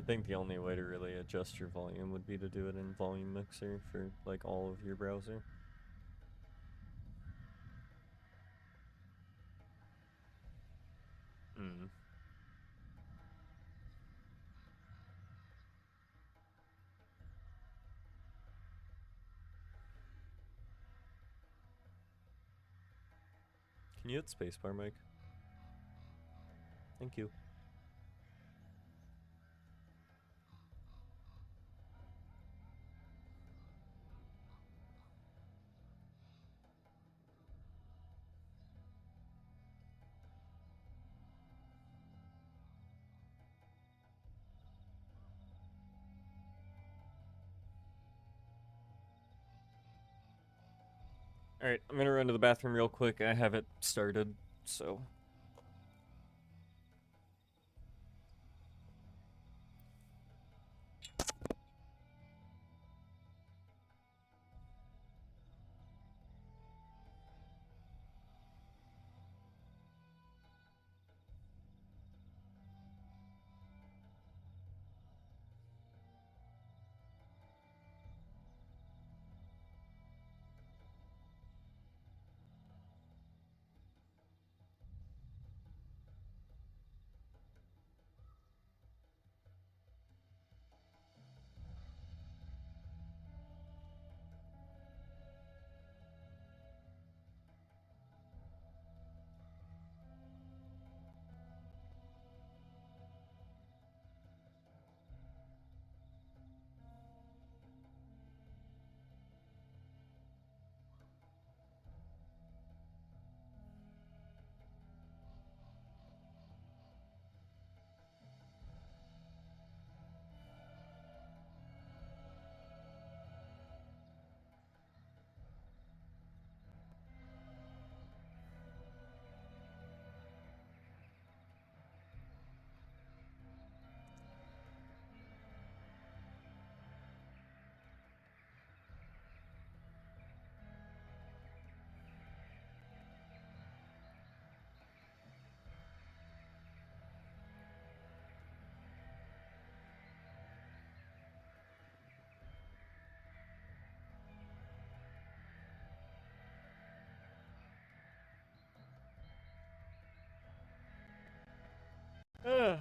think the only way to really adjust your volume would be to do it in volume mixer for like all of your browser. Hmm. Can you hit spacebar, Mike? Thank you. Alright, I'm gonna run to the bathroom real quick. I have it started, so. Ugh.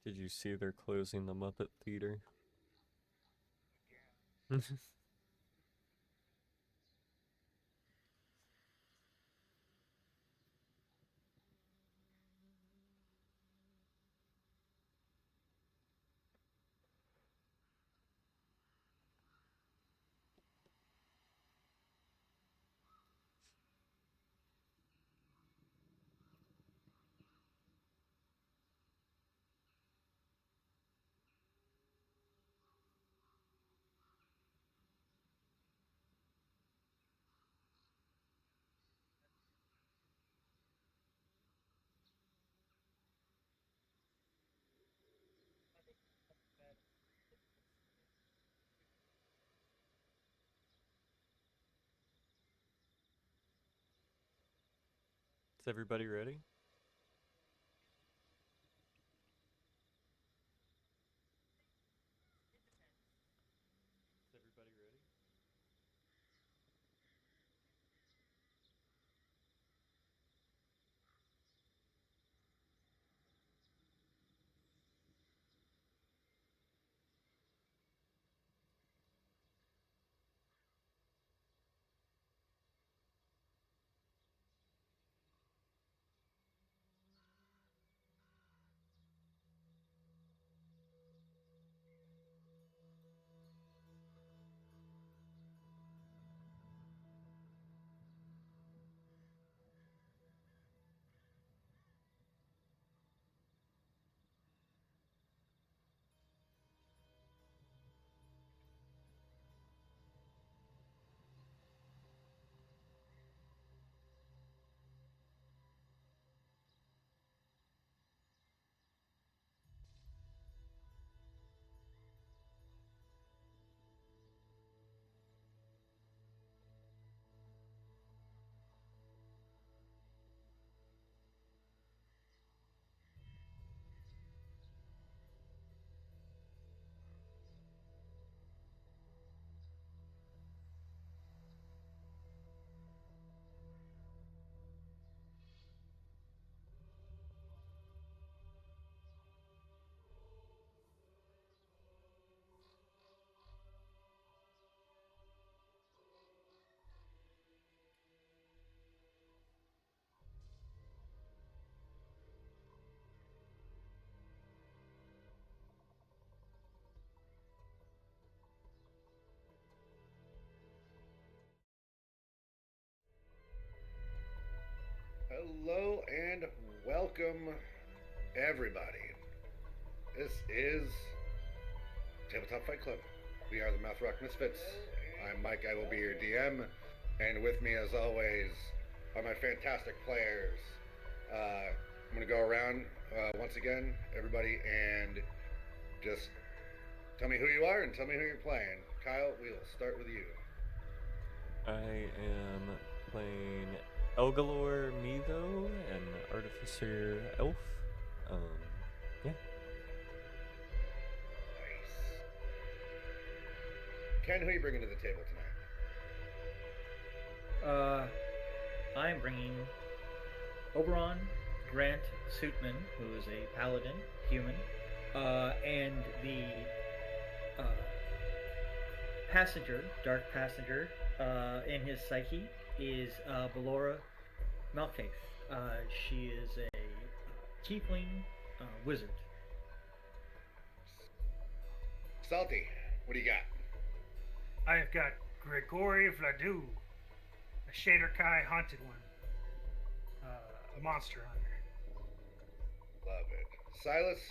Did you see they're closing the Muppet Theater? Is everybody ready? Is everybody ready? Hello and welcome, everybody. This is Tabletop Fight Club. We are the Mouth Rock Misfits. I'm Mike, I will be your DM, and with me, as always, are my fantastic players. I'm going to go around once again, everybody, and just tell me who you are and tell me who you're playing. Kyle, we'll start with you. I am playing Elgalor Mivo, an artificer elf. Yeah. Nice. Ken, who are you bringing to the table tonight? I'm bringing Oberon Grant Suitman, who is a paladin, human, and the passenger, dark passenger, in his psyche is Belora Malkaith. She is a tiefling wizard. Salty, what do you got? I have got Grigori Vladu, a Shader Kai haunted one, a monster hunter. Love it. Silas,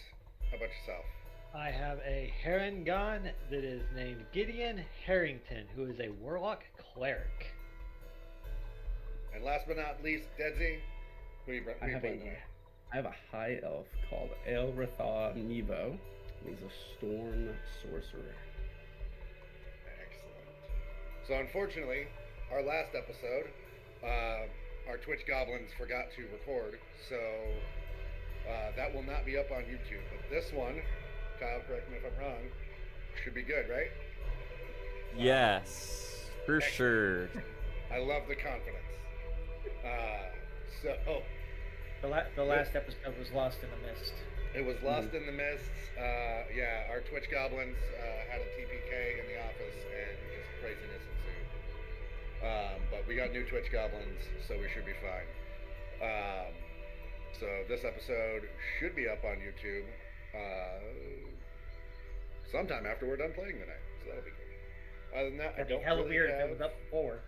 how about yourself? I have a Harengon that is named Gideon Harrington, who is a warlock cleric. And last but not least, Dedsy, who you playing tonight? I have a high elf called Elratha Mivo. He's a storm sorcerer. Excellent. So unfortunately, our last episode, our Twitch goblins forgot to record, so that will not be up on YouTube. But this one, Kyle, correct me if I'm wrong, should be good, right? Yes, for sure. I love the confidence. So The last episode was lost in the mist. it was lost in the mists. Yeah, our Twitch goblins had a TPK in the office and just craziness ensued. But we got new Twitch goblins, so we should be fine. So this episode should be up on YouTube sometime after we're done playing tonight. So that'll be cool. Other than that, That'd I don't be hella really weird have... if it was up before.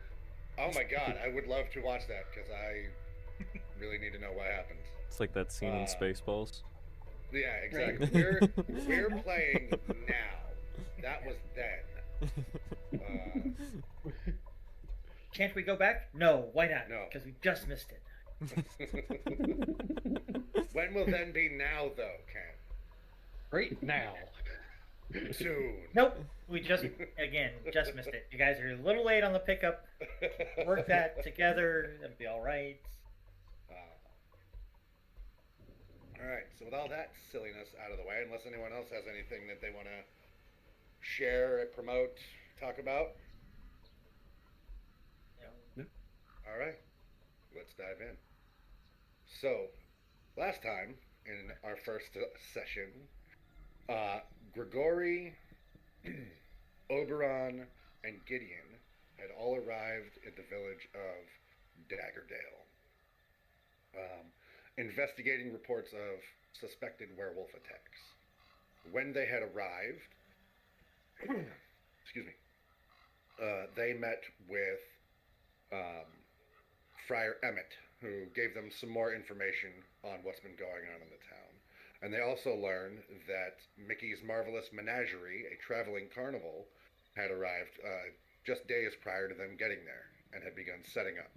Oh my god, I would love to watch that because I really need to know what happened. It's like that scene in Spaceballs. Yeah, exactly. We're playing now. That was then. Can't we go back? No, why not? No. Because we just missed it. When will then be now, though, Ken? Right now. Soon. Nope, we just missed it. You guys are a little late on the pickup. Work that together, it'll be all right. All right, so with all that silliness out of the way, unless anyone else has anything that they want to share, promote, talk about. Yeah. All right, let's dive in. So, last time in our first session, Grigori, Oberon, and Gideon had all arrived at the village of Daggerdale, investigating reports of suspected werewolf attacks. When they had arrived, excuse me, they met with Friar Emmit, who gave them some more information on what's been going on in the town. And they also learned that Mickey's Marvelous Menagerie, a traveling carnival, had arrived just days prior to them getting there and had begun setting up.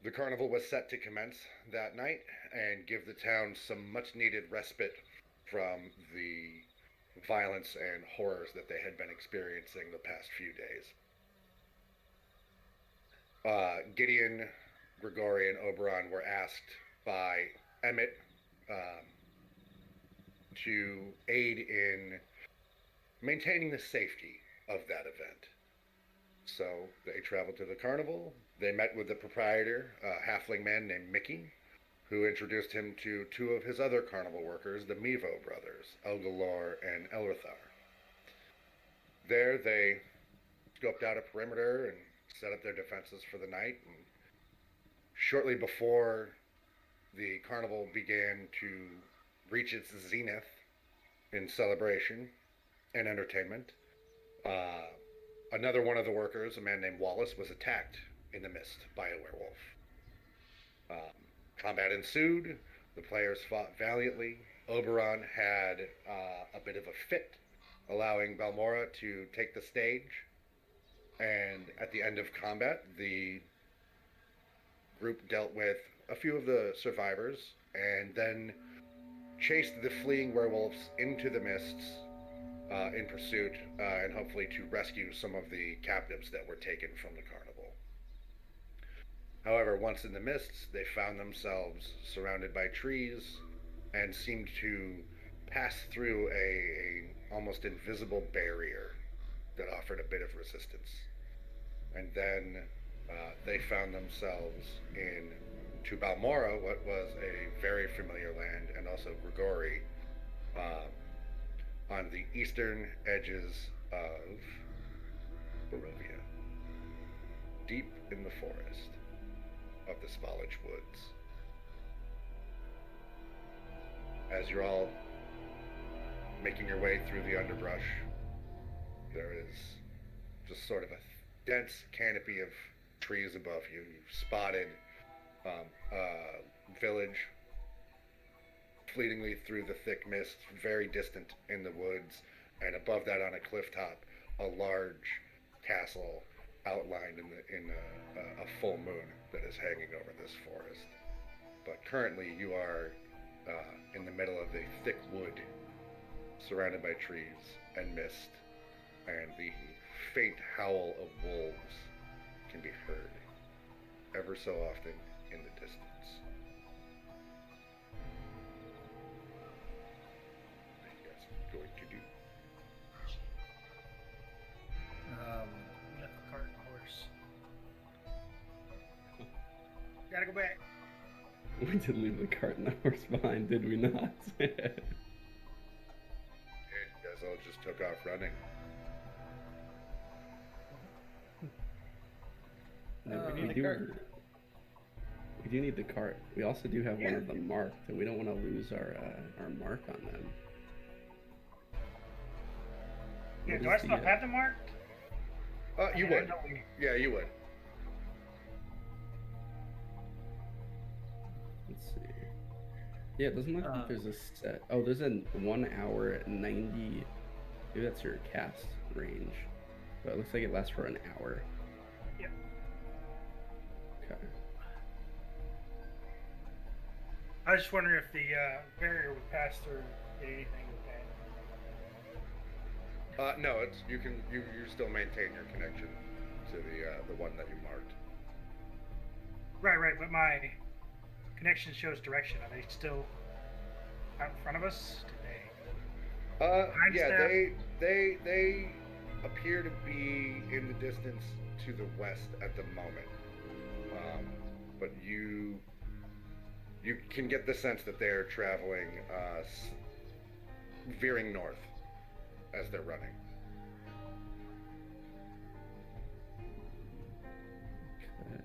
The carnival was set to commence that night and give the town some much-needed respite from the violence and horrors that they had been experiencing the past few days. Gideon, Grigori, and Oberon were asked by Emmit to aid in maintaining the safety of that event. So they traveled to the carnival. They met with the proprietor, a halfling man named Mickey, who introduced him to two of his other carnival workers, the Mivo brothers, Elgalor and Elrathar. There they scoped out a perimeter and set up their defenses for the night. And shortly before the carnival began to reach its zenith in celebration and entertainment, another one of the workers, a man named Wallace, was attacked in the mist by a werewolf. Combat ensued. The players fought valiantly. Oberon had a bit of a fit, allowing Balmora to take the stage. And at the end of combat, the group dealt with a few of the survivors and then chased the fleeing werewolves into the mists in pursuit and hopefully to rescue some of the captives that were taken from the carnival. However, once in the mists, they found themselves surrounded by trees and seemed to pass through a almost invisible barrier that offered a bit of resistance. And then they found themselves to Balmora, what was a very familiar land, and also Grigori, on the eastern edges of Barovia, deep in the forest of the Spallage Woods. As you're all making your way through the underbrush, there is just sort of a dense canopy of trees above you. You've spotted a village fleetingly through the thick mist, very distant in the woods, and above that on a cliff top, a large castle outlined in a full moon that is hanging over this forest. But currently you are in the middle of a thick wood, surrounded by trees and mist, and the faint howl of wolves can be heard ever so often in the distance. What are you guys going to do? Left the cart and horse. Gotta go back. We did leave the cart and the horse behind, did we not? And you guys all just took off running. No, We we, need the do, cart. we do need the cart. We also do have one of them marked, and we don't want to lose our mark on them. Yeah, What do is I still the, have them marked? You I mean, I would. know we- Yeah, you would. Let's see. Yeah, it doesn't look like there's a set. Oh, there's a 1 hour 90. Maybe that's your cast range. But it looks like it lasts for an hour. Yep. Okay. I was just wondering if the barrier would pass through and get anything with that. No, it's you still maintain your connection to the one that you marked. Right, but my connection shows direction. Are they still out in front of us? Did they? Behind Yeah, staff? they appear to be in the distance to the west at the moment. But you can get the sense that they're traveling, veering north as they're running. Okay.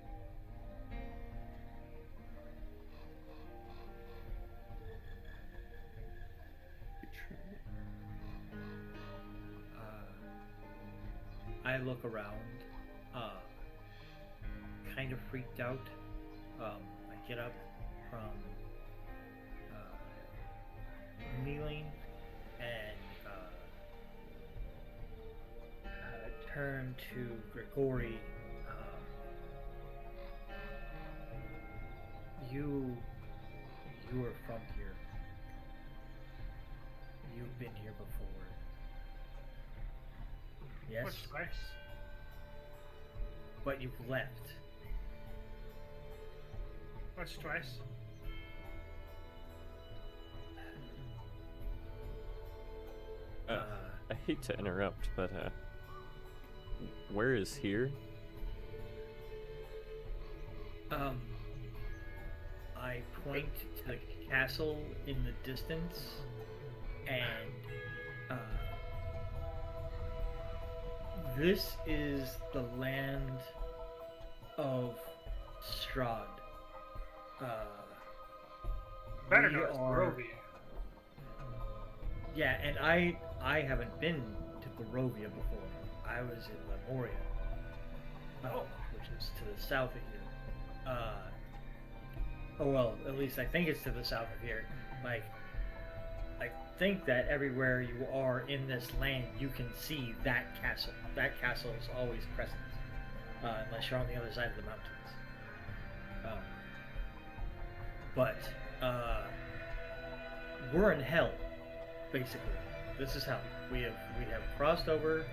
I look around, kind of freaked out. I get up from kneeling and turn to Grigori. You are from here. You've been here before. Yes, What's twice? but you've left. What's twice? I hate to interrupt, but where is here? I point to the castle in the distance, and this is the land of Strahd. Better we know it's are- Barovia. Yeah, and I haven't been to Barovia before. I was in Lemuria, which is to the south of here. Oh well, at least I think it's to the south of here. Like, I think that everywhere you are in this land, you can see that castle. That castle is always present, unless you're on the other side of the mountains. But we're in hell, basically. This is hell. We have crossed over,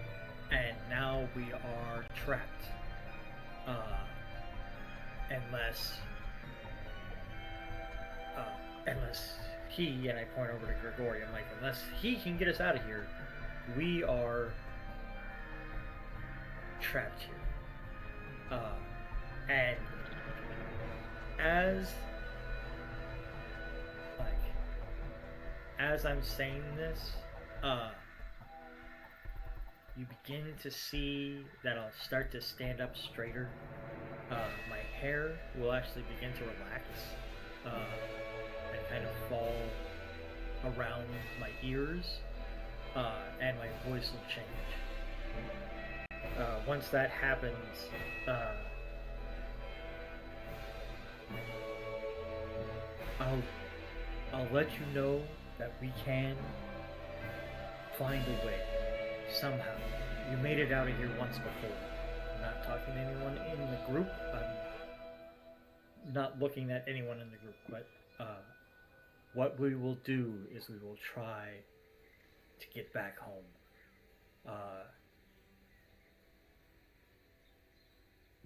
and now we are trapped. Unless he, and I point over to Grigori, I'm like, unless he can get us out of here, we are trapped here. And as I'm saying this, you begin to see that I'll start to stand up straighter. My hair will actually begin to relax and kind of fall around my ears, and my voice will change. Once that happens, I'll let you know that we can find a way somehow. You made it out of here once before. I'm not talking to anyone in the group. I'm not looking at anyone in the group, but what we will do is we will try to get back home.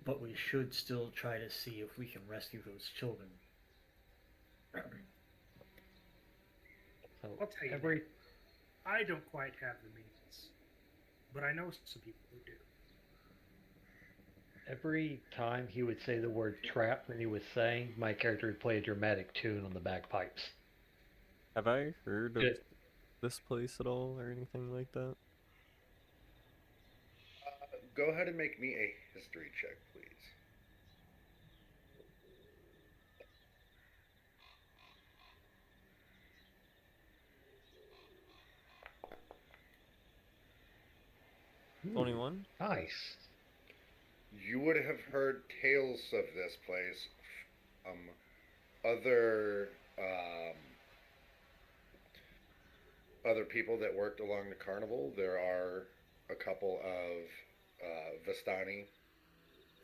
But we should still try to see if we can rescue those children. So I'll tell you, every I don't quite have the means, but I know some people who do. every time he would say the word trap when he was saying, my character would play a dramatic tune on the bagpipes. Have I heard of Good. this place at all or anything like that? Go ahead and make me a history check, please. Ooh, 21? Nice. You would have heard tales of this place from other other people that worked along the carnival. There are a couple of Vistani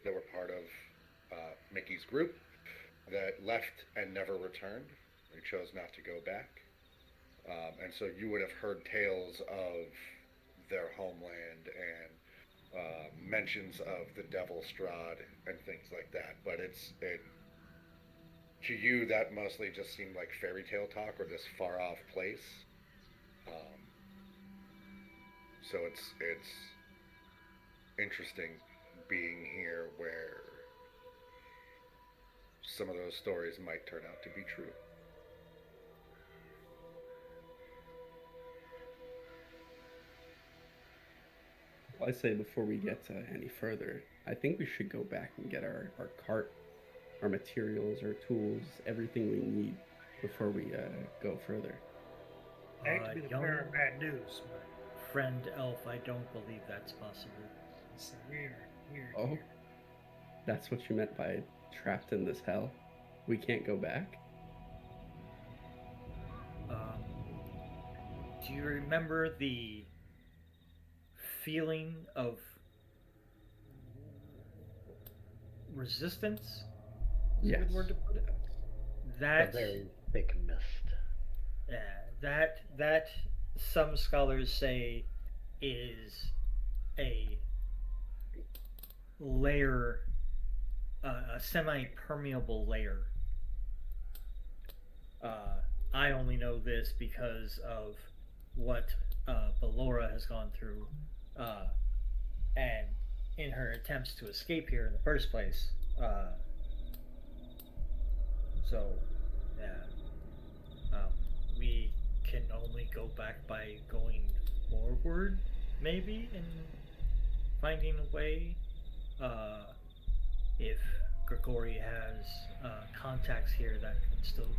that were part of Mickey's group that left and never returned. They chose not to go back. And so you would have heard tales of their homeland and mentions of the Devil Strahd and things like that. But to you, that mostly just seemed like fairy tale talk or this far off place. So it's interesting being here where some of those stories might turn out to be true. Well, I say before we get any further, I think we should go back and get our cart, our materials, our tools, everything we need before we go further. I hate to be the Young bearer of bad news, but friend elf, I don't believe that's possible. it's weird. Oh, that's what you meant by trapped in this hell? We can't go back? Do you remember the feeling of resistance? Is a Yes. good word to put it? A That, very thick mist. that some scholars say is a layer, a semi-permeable layer. I only know this because of what Ballora has gone through, and in her attempts to escape here in the first place. So, yeah, we can only go back by going forward, maybe, and finding a way. If Grigori has contacts here that can still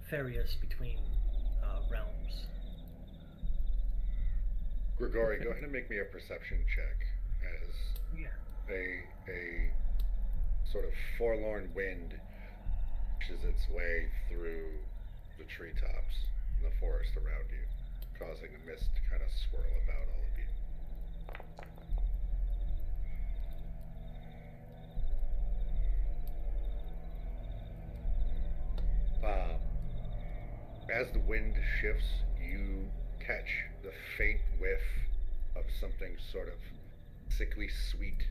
ferry us between realms. Grigori, go ahead and make me a perception check as Yeah. a sort of forlorn wind pushes its way through the treetops and the forest around you, causing the mist to kind of swirl about all of you. As the wind shifts, you catch the faint whiff of something sort of sickly sweet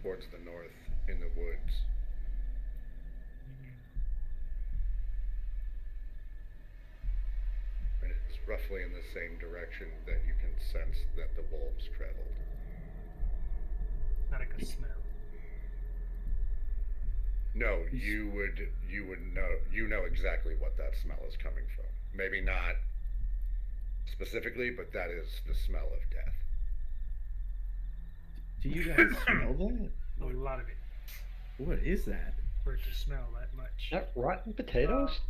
towards the north in the woods. And it's roughly in the same direction that you can sense that the wolves traveled. Not a good smell. No, you know exactly what that smell is coming from. Maybe not specifically, but that is the smell of death. Do you guys smell that? A lot of it. What is that? For it to smell that much. That rotten potatoes?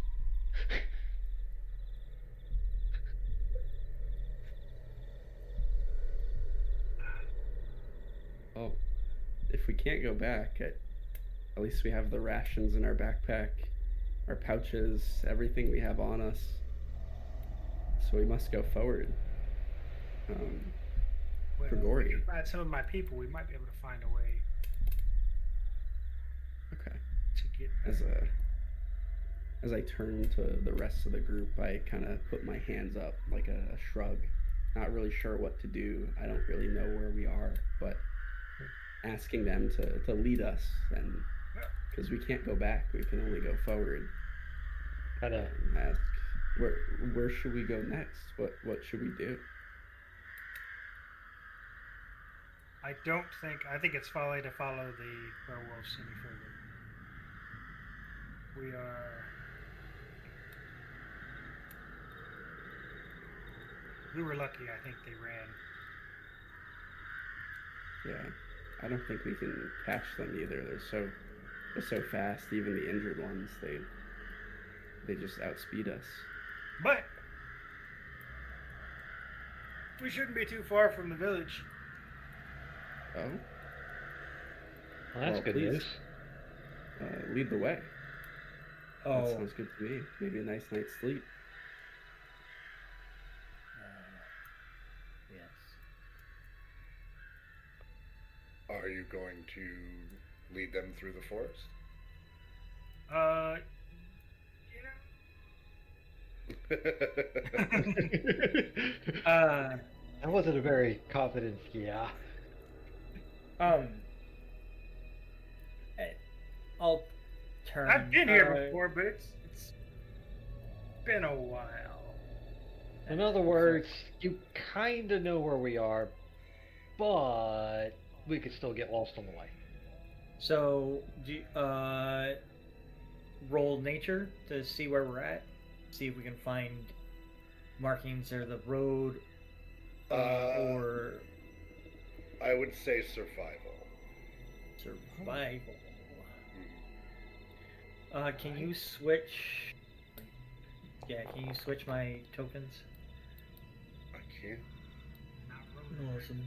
Oh, if we can't go back, at least we have the rations in our backpack, our pouches, everything we have on us. So we must go forward. Well, Grigori. if we can find some of my people, we might be able to find a way Okay. to get As I turn to the rest of the group, I kind of put my hands up like a shrug. Not really sure what to do. I don't really know where we are, but asking them to lead us, and because we can't go back, we can only go forward. Kind of. Ask where should we go next? What should we do? I think it's folly to follow the werewolves any further. We were lucky, I think they ran. Yeah, I don't think we can catch them either. They're so fast. Even the injured ones, they just outspeed us. But we shouldn't be too far from the village. Oh, Well, that's Well, good please. news. lead the way. That Oh, sounds good to me. Maybe a nice night's sleep. yes. Are you going to lead them through the forest? That wasn't a very confident yeah. Eh, I'll turn. I've been here before, but it's been a while. In other words, you kind of know where we are, but we could still get lost on the way. So, roll nature to see where we're at. See if we can find markings or the road, or I would say survival. survival. Can you switch? Yeah, can you switch my tokens? I can't. Not really. Awesome.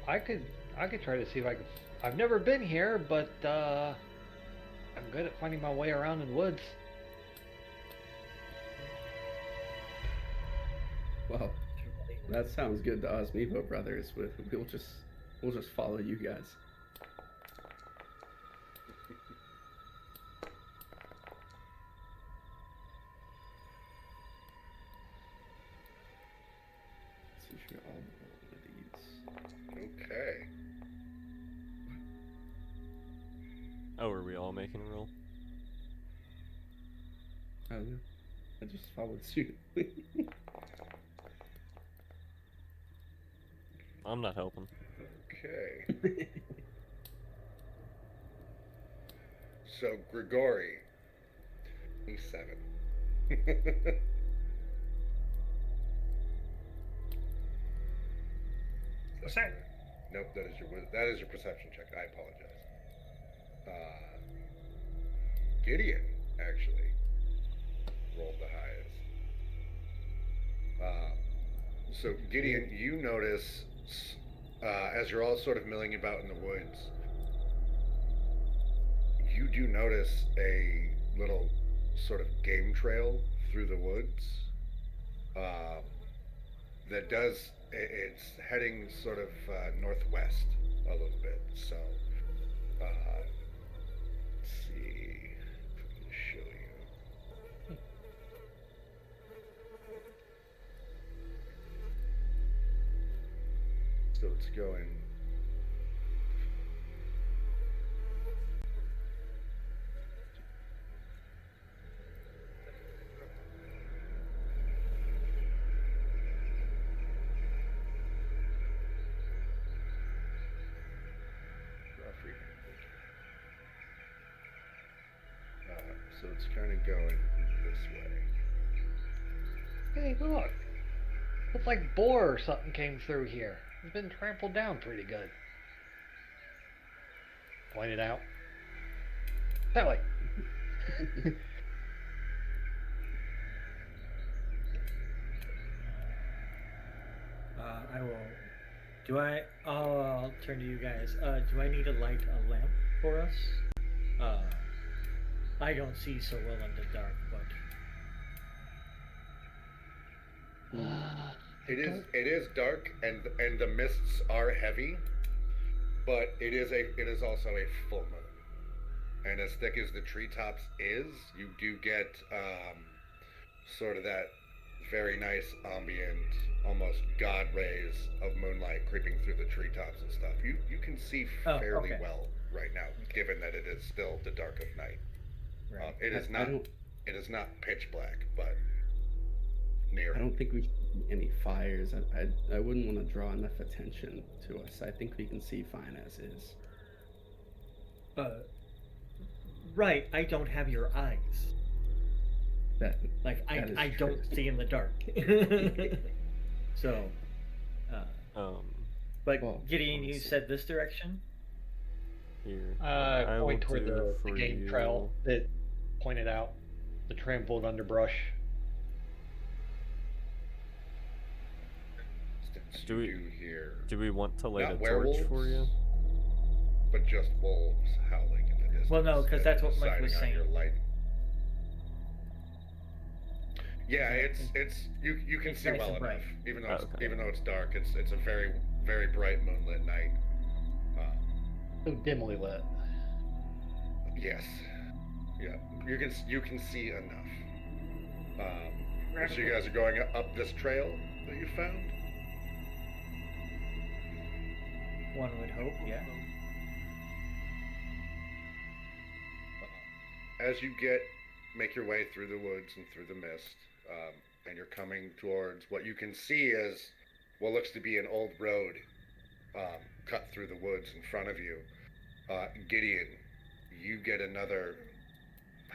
I could try to see if I could. I've never been here, but I'm good at finding my way around in woods. Well, that sounds good to us, Mivo brothers. We'll just follow you guys. So you should all roll with these. Okay. Oh, are we all making a roll? I don't know. I just followed suit. I'm not helping. Okay. So Grigori, he's 7. What's that? Nope, that is your perception check. I apologize. Gideon actually rolled the highest. So Gideon, you notice as you're all sort of milling about in the woods, do notice a little sort of game trail through the woods. That does, it's heading sort of northwest a little bit. So, let's see if I can show you. So it's going. So it's kind of going this way. Hey, look. Looks like boar or something came through here. It's been trampled down pretty good. Pointed out. That way. I will. I'll turn to you guys. Do I need to light a lamp for us? I don't see so well in the dark, but It is dark, and the mists are heavy, but it is also a full moon, and as thick as the treetops is, you do get sort of that very nice ambient, almost god rays of moonlight creeping through the treetops and stuff. You can see fairly well right now, given that it is still the dark of night. right. It is not pitch black, but near. I don't think we should see any fires. I wouldn't want to draw enough attention to us. I think we can see fine as is. Right. I don't have your eyes. That I is don't true. see in the dark. So, but Well, Gideon, you let's see. said this direction. Here. I will Point toward do the for game you- trail that pointed out the trampled underbrush. Do we- hear Do we want to light not a werewolves, torch for you? but just wolves howling in the distance? Well, no, 'cause as that's you're what Mike was deciding on your saying. light. Yeah, Exactly. it's you can It's see nice well and bright. enough, even though Oh, okay. even though it's dark. It's a very very bright moonlit night. So dimly lit. Yes, yeah, you can see enough. So you guys are going up this trail that you found. One would hope, yeah. As you make your way through the woods and through the mist, and you're coming towards what you can see as what looks to be an old road cut through the woods in front of you. Gideon, you get another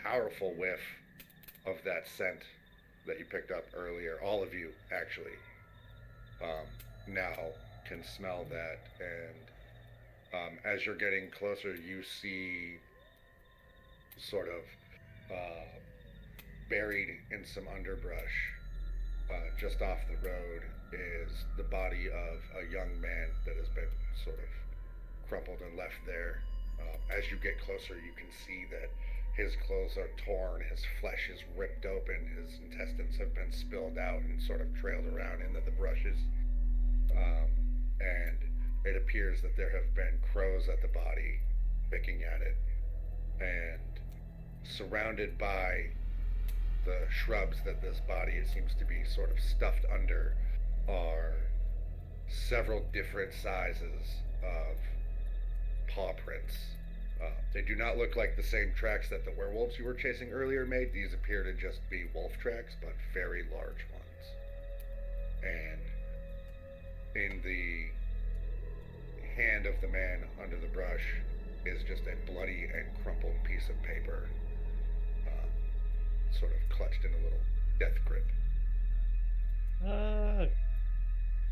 powerful whiff of that scent that you picked up earlier. All of you, actually, now can smell that. And as you're getting closer, you see sort of buried in some underbrush just off the road is the body of a young man that has been sort of crumpled and left there. As you get closer, you can see that his clothes are torn, his flesh is ripped open, his intestines have been spilled out and sort of trailed around into the brushes. And it appears that there have been crows at the body picking at it. And surrounded by the shrubs that this body seems to be sort of stuffed under are several different sizes of paw prints. They do not look like the same tracks that the werewolves you were chasing earlier made. These appear to just be wolf tracks, but very large ones. And in the hand of the man under the brush is just a bloody and crumpled piece of paper, sort of clutched in a little death grip.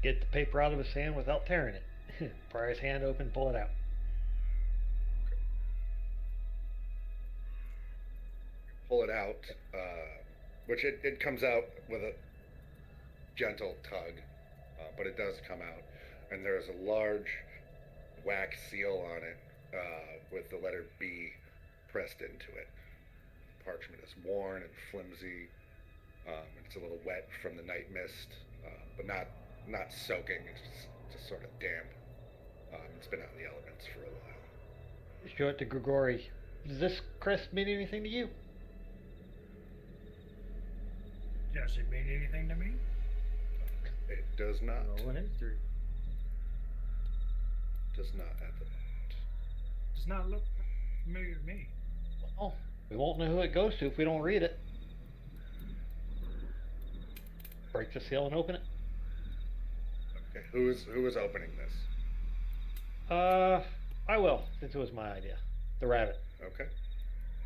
Get the paper out of his hand without tearing it. Pry his hand open, pull it out. Pull it out, which it comes out with a gentle tug, but it does come out. And there's a large wax seal on it with the letter B pressed into it. Parchment is worn and flimsy. It's a little wet from the night mist, but not soaking. It's just sort of damp. It's been out in the elements for a while. Show it to Grigori. Does this crest mean anything to you? Does it mean anything to me? It does not. Roll an history. Does not at the moment. Does not look familiar to me. Well, we won't know who it goes to if we don't read it. Break the seal and open it. Okay. Who is opening this? I will, since it was my idea. The rabbit. Okay.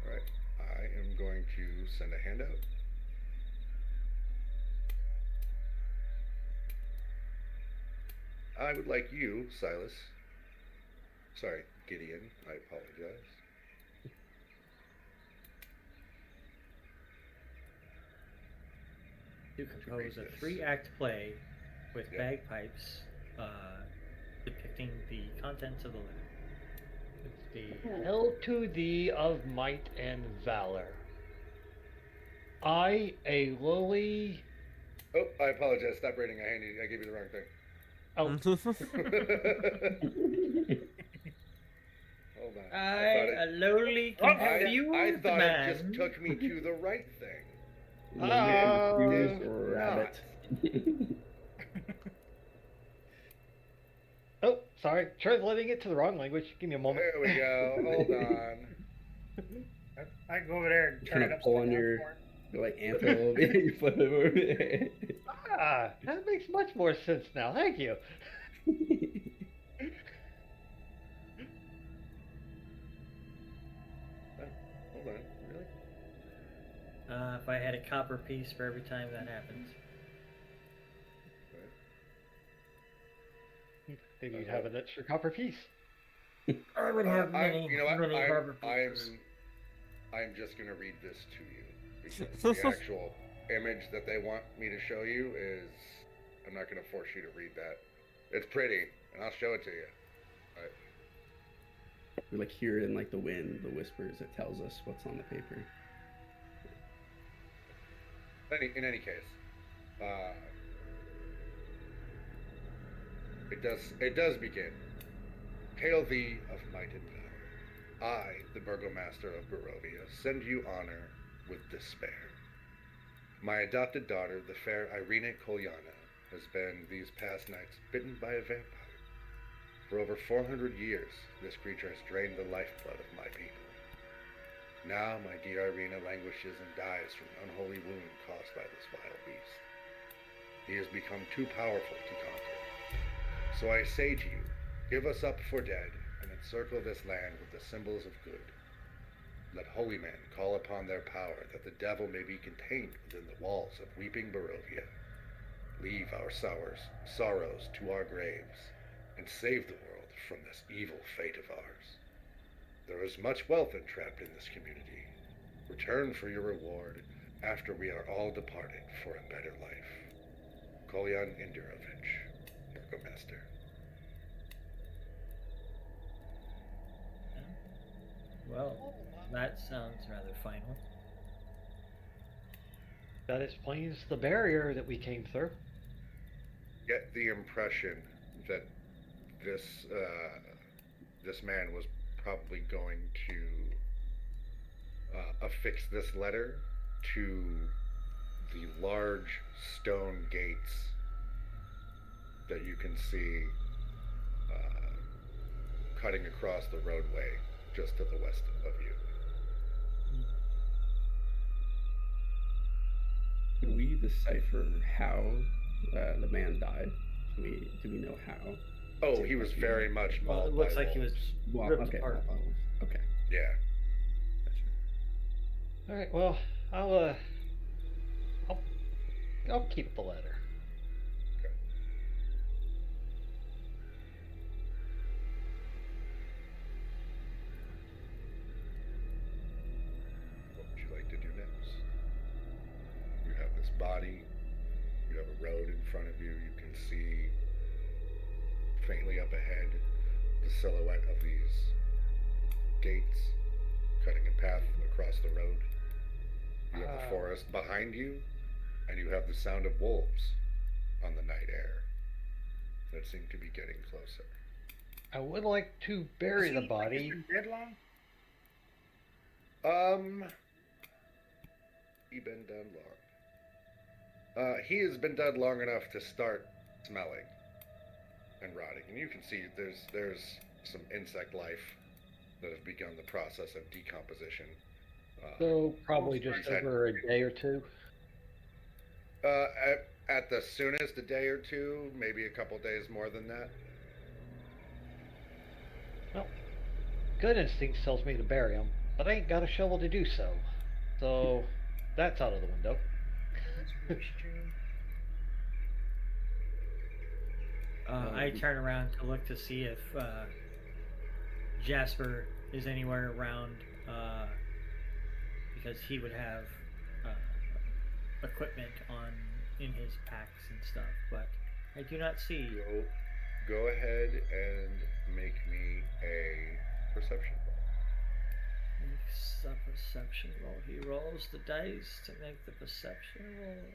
All right. I am going to send a handout. I would like you, Silas. Sorry, Gideon. I apologize. To compose a this. 3-act play with Yep. bagpipes depicting the contents of the letter. It's the Hail to thee of might and valor. I, a lowly. Oh, I apologize. Stop reading. I gave you the wrong thing. Oh, Hold on. A lowly, I confused thought man. it just took me to the right thing. Confused Did rabbit. oh, sorry. Translating it to the wrong language. Give me a moment. There we go. Hold on. I go over there and turn Kind it of up. pull on your like antelope. You flip it over. Ah, that makes much more sense now. Thank you. Hold on. Really? If I had a copper piece for every time that happens. Maybe you'd have an extra copper piece. I would have many, you know what? many copper pieces. I'm just gonna read this to you because the actual image that they want me to show you is. I'm not gonna force you to read that. It's pretty, and I'll show it to you. All right. We like hear it in like the wind, the whispers. It tells us what's on the paper. In any case, it does begin. Hail thee of might and valor. I, the burgomaster of Barovia, send you honor with despair. My adopted daughter, the fair Irene Kolyana, has been these past nights bitten by a vampire. For over 400 years, this creature has drained the lifeblood of my people. Now my dear Irina languishes and dies from an unholy wound caused by this vile beast. He has become too powerful to conquer. So I say to you, give us up for dead and encircle this land with the symbols of good. Let holy men call upon their power that the devil may be contained within the walls of weeping Barovia. Leave our sorrows to our graves and save the world from this evil fate of ours. There is much wealth entrapped in this community. Return for your reward after we are all departed for a better life. Kolyan Indirovich, Burgomaster. Well, that sounds rather final. That explains the barrier that we came through. Get the impression that this man was probably going to affix this letter to the large stone gates that you can see cutting across the roadway just to the west of you. Can we decipher how the man died? Do we know how? Oh, he was very much Well, it mauled looks by like he was wolves. Well, ripped okay. apart. Okay. Yeah. All right. Well, I'll keep the letter. What would you like to do next? You have this body. You have a road in front of you. You can see faintly up ahead the silhouette of these gates. cutting a path across the road. You have the forest behind you, and you have the sound of wolves on the night air that seem to be getting closer. I would like to bury the body. Has been dead long? He been dead long. He has been dead long enough to start smelling and rotting, and you can see there's some insect life that has begun the process of decomposition. So probably just over a day or two. At the soonest, a day or two, maybe a couple days more than that. Well, good instinct tells me to bury him, but I ain't got a shovel to do so. So that's out of the window. I turn around to look to see if Jasper is anywhere around, because he would have equipment in his packs and stuff, but I do not see. Go ahead and make me a perception roll. Makes a perception roll. He rolls the dice to make the perception roll.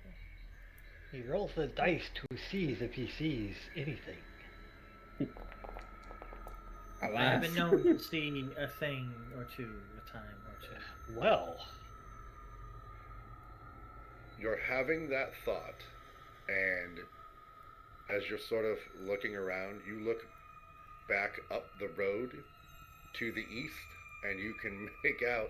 He rolls the dice to see if he sees anything. I have been known to see a thing or two, a time or two. Well, You're having that thought, and as you're sort of looking around, you look back up the road to the east, and you can make out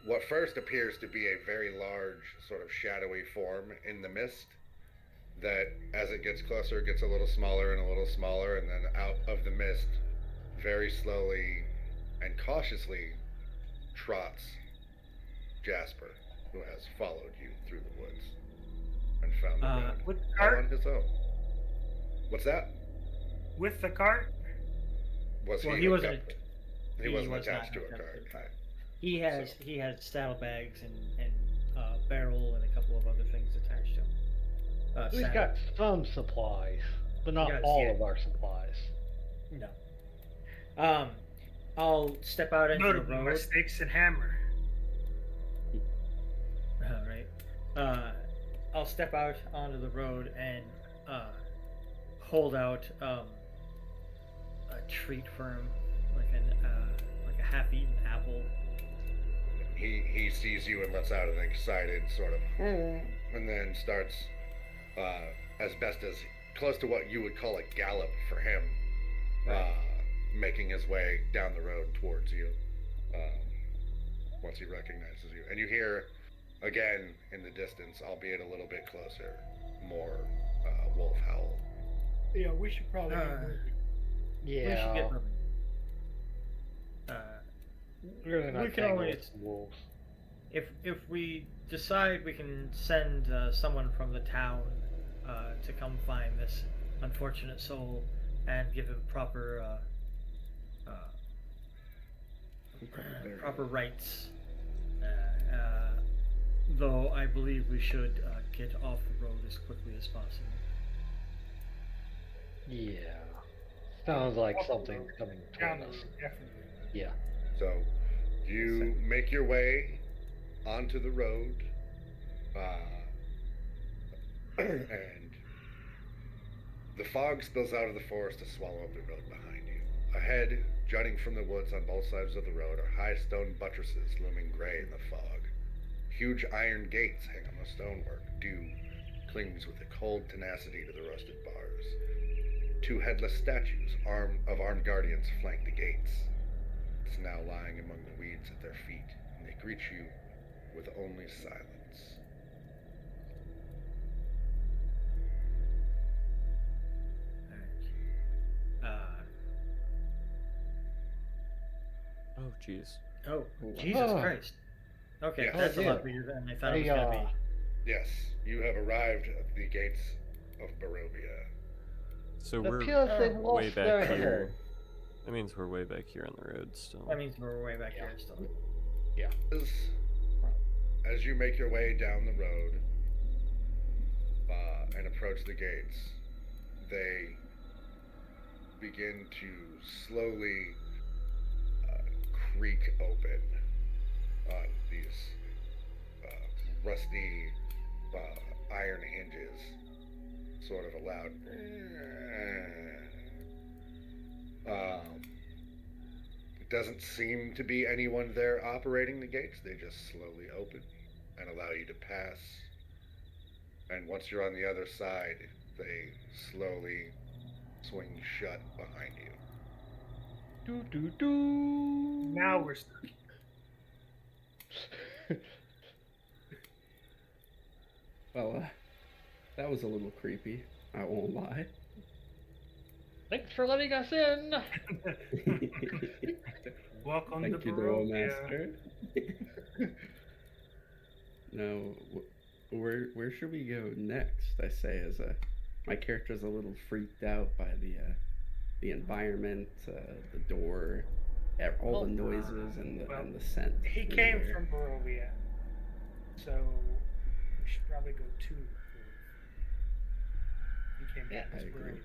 what first appears to be a very large, sort of shadowy form in the mist that, as it gets closer, gets a little smaller and a little smaller, and then out of the mist, very slowly and cautiously trots Jasper, who has followed you through the woods and found the road all on his own. What's that? With the cart? Was Well, he? he wasn't. abducted? He wasn't was attached not to a attached cart. He has So- he has saddlebags and barrel and a couple of other things attached to him. we've got some supplies, but not Yes, all yeah. of our supplies. No. I'll step out into the Notably, my road. stakes and hammer. Right. I'll step out onto the road and hold out a treat for him, like a half-eaten apple. He sees you and lets out an excited sort of, and then starts, as best as close to what you would call a gallop for him, making his way down the road towards you. Once he recognizes you, and you hear again in the distance, albeit a little bit closer, more wolf howl. Yeah, we should probably get moving. We should Yeah, get moving. really not we can tangled always- with wolves. If we decide, we can send someone from the town to come find this unfortunate soul and give him proper rights. Though I believe we should get off the road as quickly as possible. Yeah, sounds like something's coming Down toward the us. road, definitely. Yeah. So you make your way onto the road, and the fog spills out of the forest to swallow up the road behind you. Ahead, jutting from the woods on both sides of the road, are high stone buttresses looming gray in the fog. Huge iron gates hang on the stonework. Dew clings with a cold tenacity to the rusted bars. Two headless statues of armed guardians flank the gates. It's now lying among the weeds at their feet, and they greet you with only silence. Oh, jeez. Oh, Jesus Ah. Christ. Okay, Yes. that's a Yeah. lot bigger than I thought it was going to be. Yes, you have arrived at the gates of Barovia. So It we're appears they've way lost their back head. here. That means we're way back here on the road still. That means we're way back here still. As you make your way down the road and approach the gates, they begin to slowly creak open on these rusty iron hinges, sort of a loud. It doesn't seem to be anyone there operating the gates. They just slowly open and allow you to pass. And once you're on the other side, they slowly swing shut behind you. Do do do. Now we're stuck. Well, that was a little creepy. I won't lie. Thanks for letting us in. Welcome Thank to you, Barovia. Master. Now, where should we go next? I say, as my character's a little freaked out by the environment, the door, all the noises and the scent. He in the came air. from Barovia, so we should probably go to. He came Yeah, back I as agree. Barovia.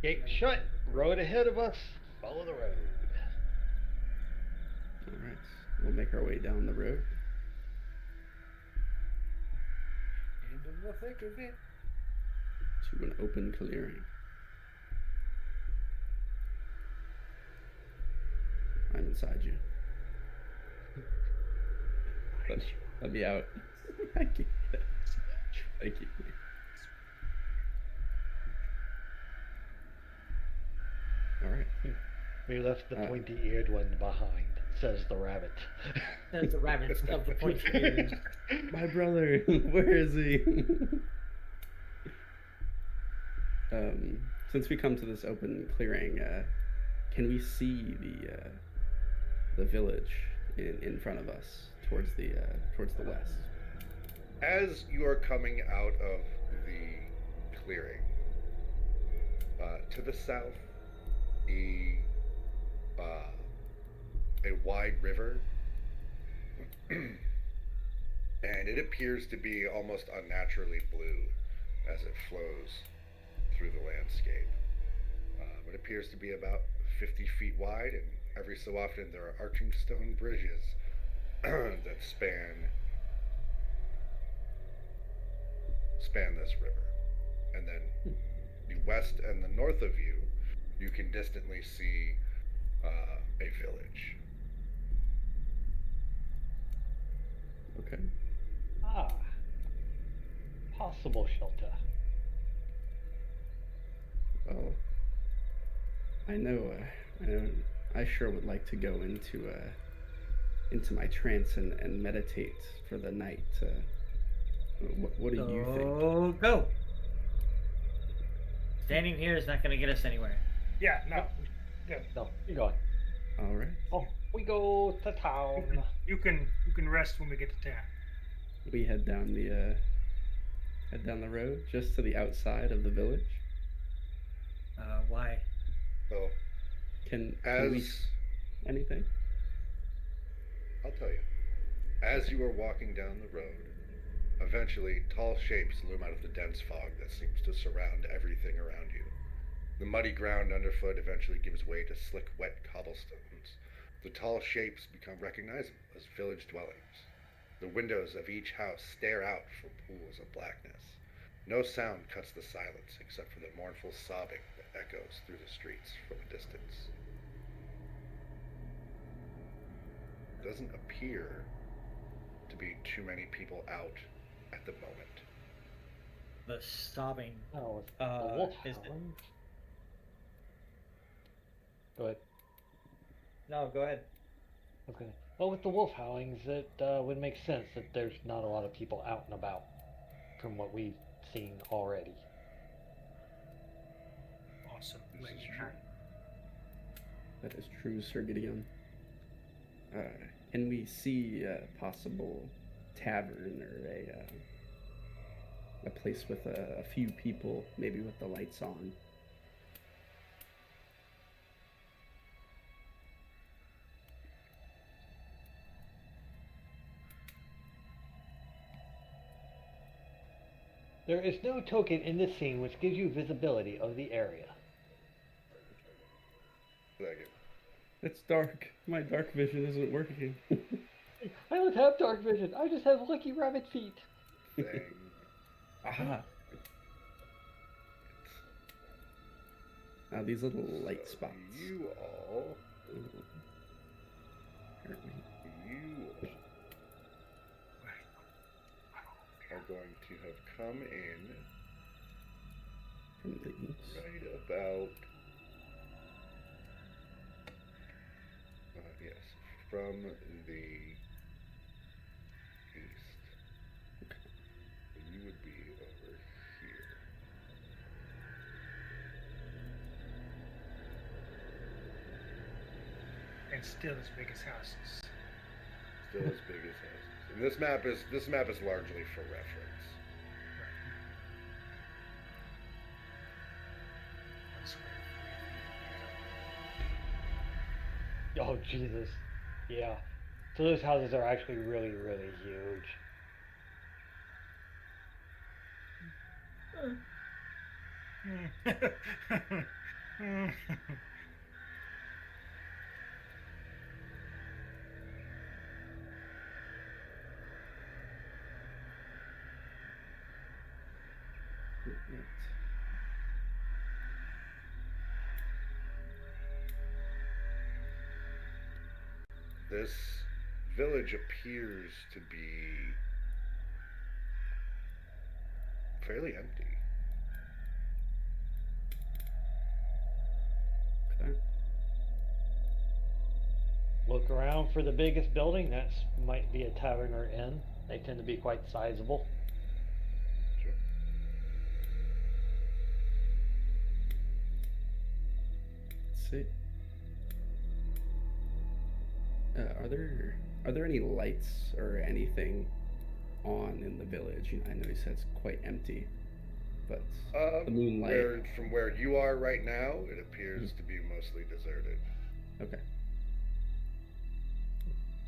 Gate shut. Road ahead of us. Follow the road. All right, we'll make our way down the road. And in the thick of it. To an open clearing. I'm inside you. Let me out. Thank you. Thank you. All right. We left the pointy-eared one behind, says the rabbit. There's the rabbits of the pointy ears. My brother, where is he? Since we come to this open clearing, can we see the village in front of us towards the west? As you are coming out of the clearing, to the south, a wide river, and it appears to be almost unnaturally blue as it flows through the landscape. It appears to be about 50 feet wide, and every so often there are arching stone bridges that span this river. And then the west and the north of you, you can distantly see a village. Okay. Ah. Possible shelter. Well, I know. I sure would like to go into my trance and meditate for the night. What do you think? Oh, go! Standing here is not going to get us anywhere. Yeah, no. Good. No, you go on. All right. Oh, we go to town. You can rest when we get to town. We head down the road just to the outside of the village. Why? So, Can as we anything? I'll tell you, as you are walking down the road, eventually tall shapes loom out of the dense fog that seems to surround everything around you. The muddy ground underfoot eventually gives way to slick, wet cobblestones. The tall shapes become recognizable as village dwellings. The windows of each house stare out from pools of blackness. No sound cuts the silence except for the mournful sobbing that echoes through the streets from a distance. Doesn't appear to be too many people out at the moment. The sobbing. Oh, it's Uh, the wolf is it- howling. Go ahead. No, go ahead. Okay. Well, with the wolf howlings, it would make sense that there's not a lot of people out and about, from what we've seen already. Awesome. This is Lady. true. That is true, Sir Gideon. Can we see a possible tavern or a place with a few people, maybe with the lights on? There is no token in this scene which gives you visibility of the area. Second. It's dark. My dark vision isn't working. I don't have dark vision. I just have lucky rabbit feet. Thing. Aha. Now these little light So spots. You all Hurt me. are going to have come in From the east. right about yes, from the east. Okay. So you would be over here. And still as big as houses. Still as big as houses. And this map is largely for reference. Oh Jesus. Yeah. So those houses are actually really, really huge. Right. This village appears to be fairly empty. Okay. Look around for the biggest building. That might be a tavern or inn. They tend to be quite sizable. Sure. Let's see. Are there any lights or anything on in the village? I know you said it's quite empty, but the moonlight. From where you are right now, it appears to be mostly deserted. Okay.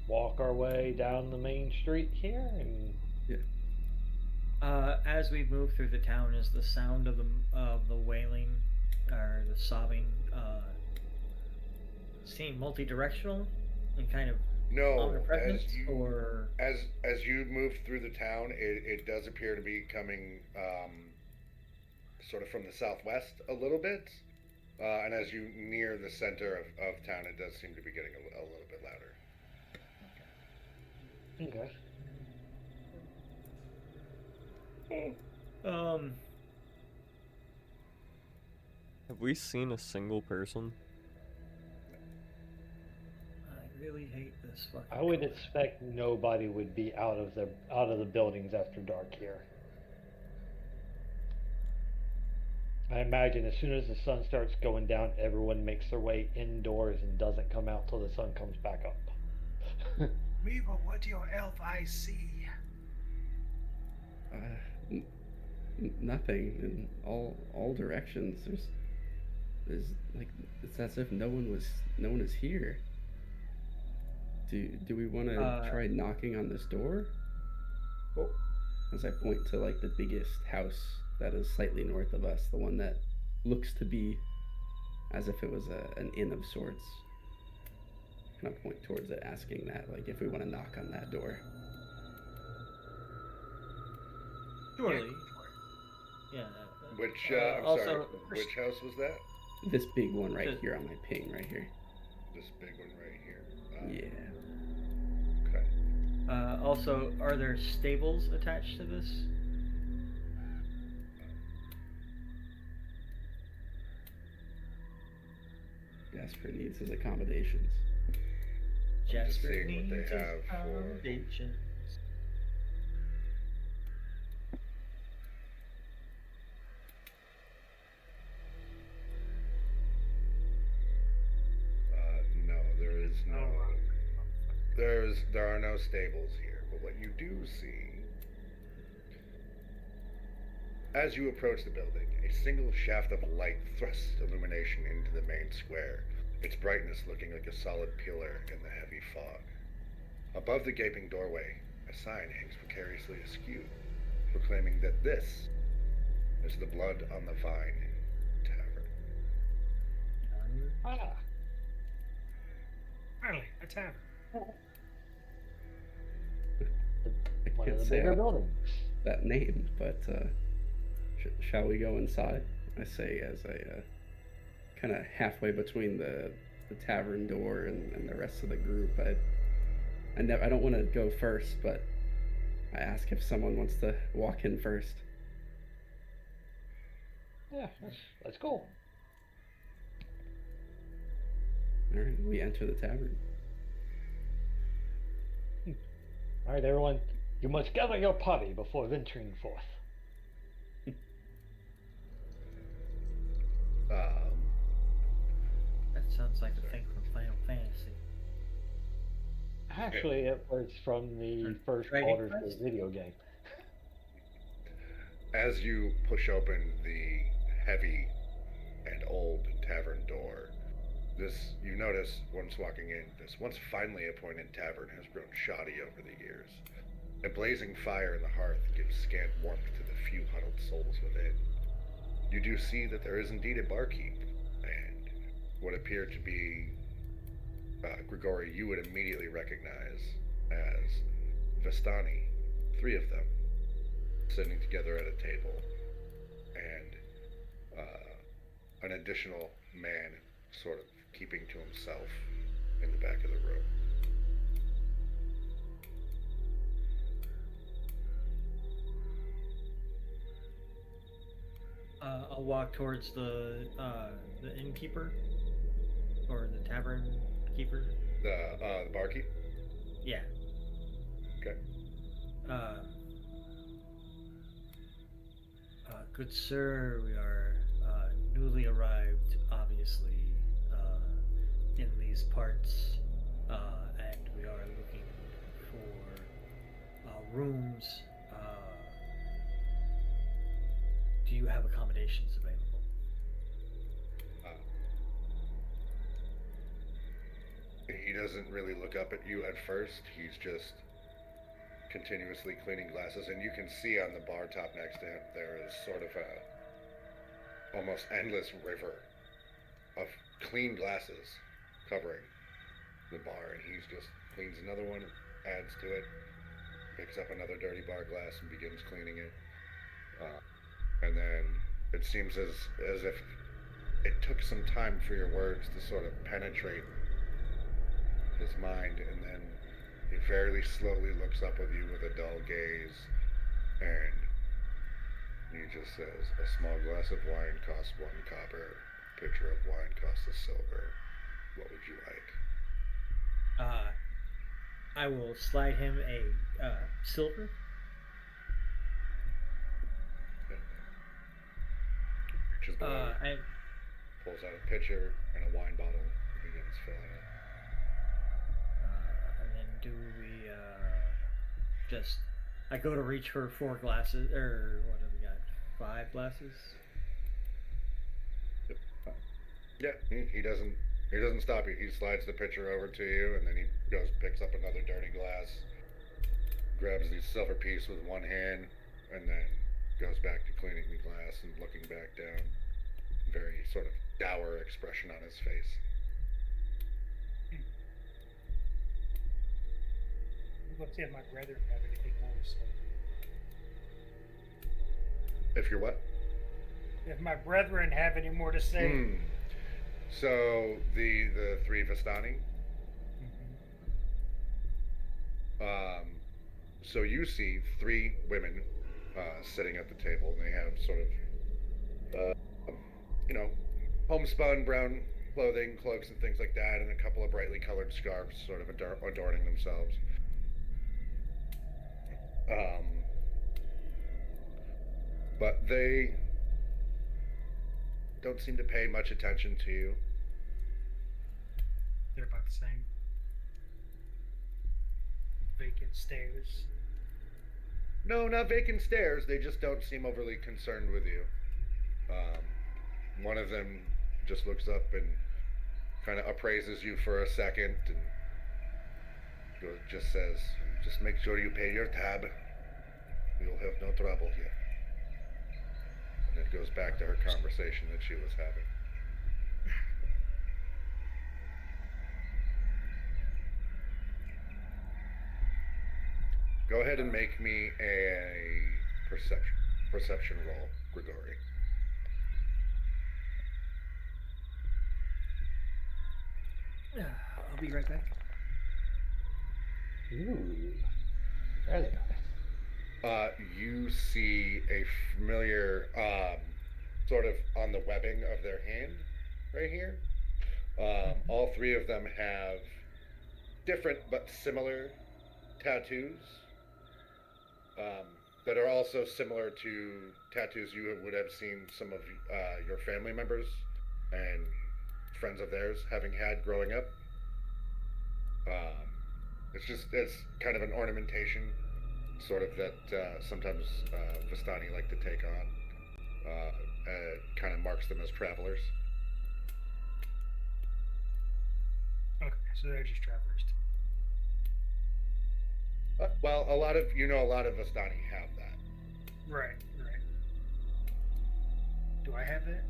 Walk our way down the main street here, and As we move through the town, is the sound of the wailing or the sobbing seem multi-directional and kind of No, omnipresent, or as you move through the town, it does appear to be coming sort of from the southwest a little bit, and as you near the center of town, it does seem to be getting a little bit louder. okay. Have we seen a single person? I really hate this fucking. I would color. expect nobody would be out of the buildings after dark here. I imagine as soon as the sun starts going down, everyone makes their way indoors and doesn't come out till the sun comes back up. Mivo, what do your elf eyes see? Nothing in all directions. There's like it's as if no one is here. Do we want to try knocking on this door? Oh. As I point to like the biggest house that is slightly north of us, the one that looks to be as if it was an inn of sorts. Kind of point towards it, asking that, like, if we want to knock on that door. Surely. Yeah. Which I'm also, sorry, which house was that? This big one right The- here on my ping, right here. This big one right here. Yeah. Okay. Also, are there stables attached to this? Jasper needs his accommodations. just Jasper seeing what they needs his have for- accommodations. No, there is no. There are no stables here, but what you do see, as you approach the building, a single shaft of light thrusts illumination into the main square, its brightness looking like a solid pillar in the heavy fog. Above the gaping doorway, a sign hangs precariously askew, proclaiming that this is the Blood on the Vine Tavern. Ah, Finally, a tavern. I One of can't the say bigger buildings. that name, but shall we go inside? I say as I kind of halfway between the tavern door and the rest of the group. I don't want to go first, but I ask if someone wants to walk in first. Yeah, let's go. All right, we enter the tavern. All right, everyone, you must gather your party before venturing forth. That sounds like a thing from Final Fantasy. Actually, it was from the first Dragon Baldur's Gate Quest? video game. As you push open the heavy and old tavern door, you notice once walking in, this once finely appointed tavern has grown shoddy over the years. A blazing fire in the hearth gives scant warmth to the few huddled souls within. You do see that there is indeed a barkeep, and what appeared to be Grigori you would immediately recognize as Vistani, 3 of them, sitting together at a table, and an additional man sort of keeping to himself in the back of the room. I'll walk towards the innkeeper or the tavern keeper. The barkeep? Yeah. Okay. Good sir, we are newly arrived, obviously, in these parts, and we are looking for rooms. Do you have accommodations available? He doesn't really look up at you at first. He's just continuously cleaning glasses, and you can see on the bar top next to him there is sort of a almost endless river of clean glasses covering the bar, and he's just cleans another one, adds to it, picks up another dirty bar glass and begins cleaning it, and then it seems as if it took some time for your words to sort of penetrate his mind, and then he very slowly looks up at you with a dull gaze, and he just says, "A small glass of wine costs 1 copper. A pitcher of wine costs a silver. What would you like?" I will slide him a silver. Reaches below, And pulls out a pitcher and a wine bottle, and begins filling it. and then do we just? I go to reach for 4 glasses, or what have we got? 5 glasses. Yeah, he doesn't stop you. He slides the pitcher over to you, and then he picks up another dirty glass, grabs the silver piece with one hand, and then goes back to cleaning the glass and looking back down. Very sort of dour expression on his face. Let's see if my brother have anything more to say. If you're what? If my brethren have any more to say. So the 3 Vistani. So you see 3 women sitting at the table, and they have sort of, homespun brown clothing, cloaks and things like that, and a couple of brightly colored scarves sort of adorning themselves. But they don't seem to pay much attention to you. They're about the same. Vacant stairs. No, not vacant stares. They just don't seem overly concerned with you. One of them just looks up and kind of appraises you for a second and just says, "Just make sure you pay your tab. You'll have no trouble here." And it goes back to her conversation that she was having. Go ahead and make me a perception roll, Grigori. I'll be right back. Ooh, very nice. You see a familiar, sort of on the webbing of their hand, right here. All three of them have different but similar tattoos that are also similar to tattoos you would have seen some of your family members and friends of theirs having had growing up. It's kind of an ornamentation, sort of that sometimes Vistani like to take on. Kind of marks them as travelers. Okay, so they're just travelers. Well, a lot of Vistani have that. Right. Do I have that?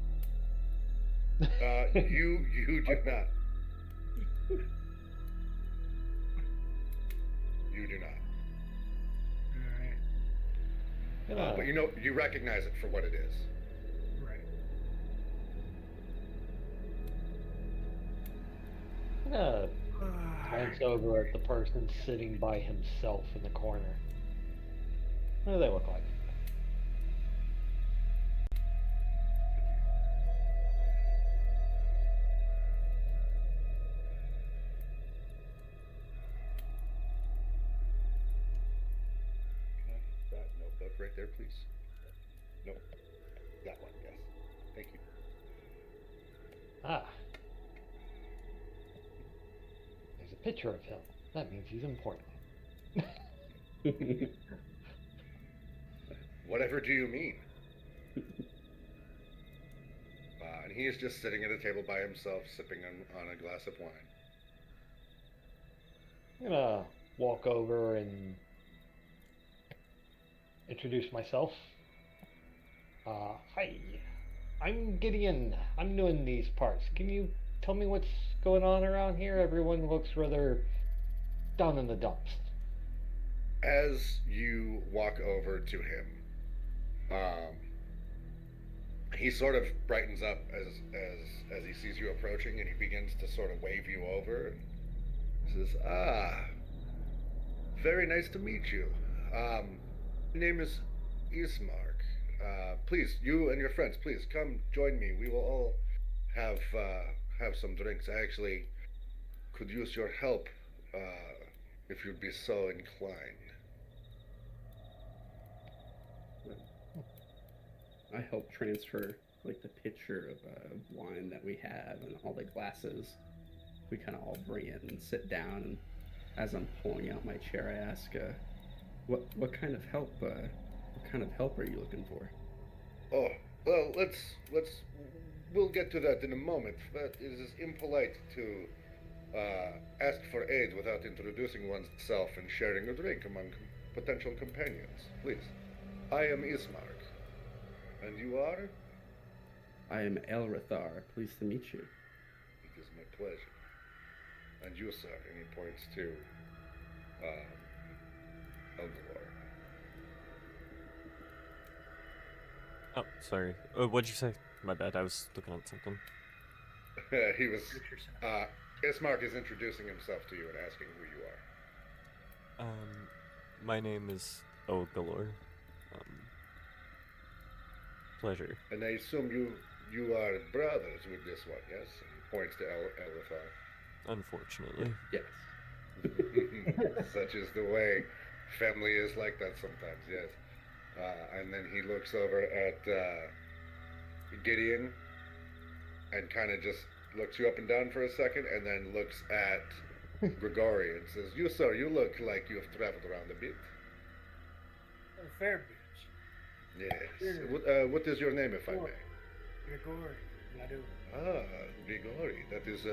You do not. You do not. All right. But you recognize it for what it is. Right. I'm gonna glance over at the person sitting by himself in the corner. What do they look like? Can I have that notebook right there, please? Nope. That one, yes. Thank you. Ah. There's a picture of him. That means he's important. Whatever do you mean? And he is just sitting at a table by himself, sipping on a glass of wine. I'm gonna walk over and introduce myself. Hi, I'm Gideon. I'm new in these parts. Can you tell me what's going on around here? Everyone looks rather down in the dumps. As you walk over to him, he sort of brightens up as he sees you approaching, and he begins to sort of wave you over and says, very nice to meet you. My name is Ismark. Please, you and your friends, please come join me. We will all have some drinks. I actually could use your help if you'd be so inclined. I help transfer like the pitcher of wine that we have and all the glasses. We kind of all bring it and sit down. And as I'm pulling out my chair, I ask, "What kind of help? What kind of help are you looking for?" Oh, well, we'll get to that in a moment. But it is impolite to ask for aid without introducing oneself and sharing a drink among potential companions. Please, I am Ismark. And you are? I am Elrathar. Pleased to meet you. It is my pleasure. And you, sir, and he points to Elgalor. Oh, sorry. What'd you say? My bad. I was looking at something. He was. Ismark is introducing himself to you and asking who you are. My name is Ogalor. Pleasure. And I assume you are brothers with this one, yes? And he points to Elrathar. Unfortunately. Yes. Such is the way family is like that sometimes, yes. And then he looks over at Gideon and kind of just looks you up and down for a second, and then looks at Grigori and says, "You, sir, you look like you have traveled around a bit." A fair bit. Yes. What is your name, if I may? Grigori. Vladu. Ah, Grigori. That is,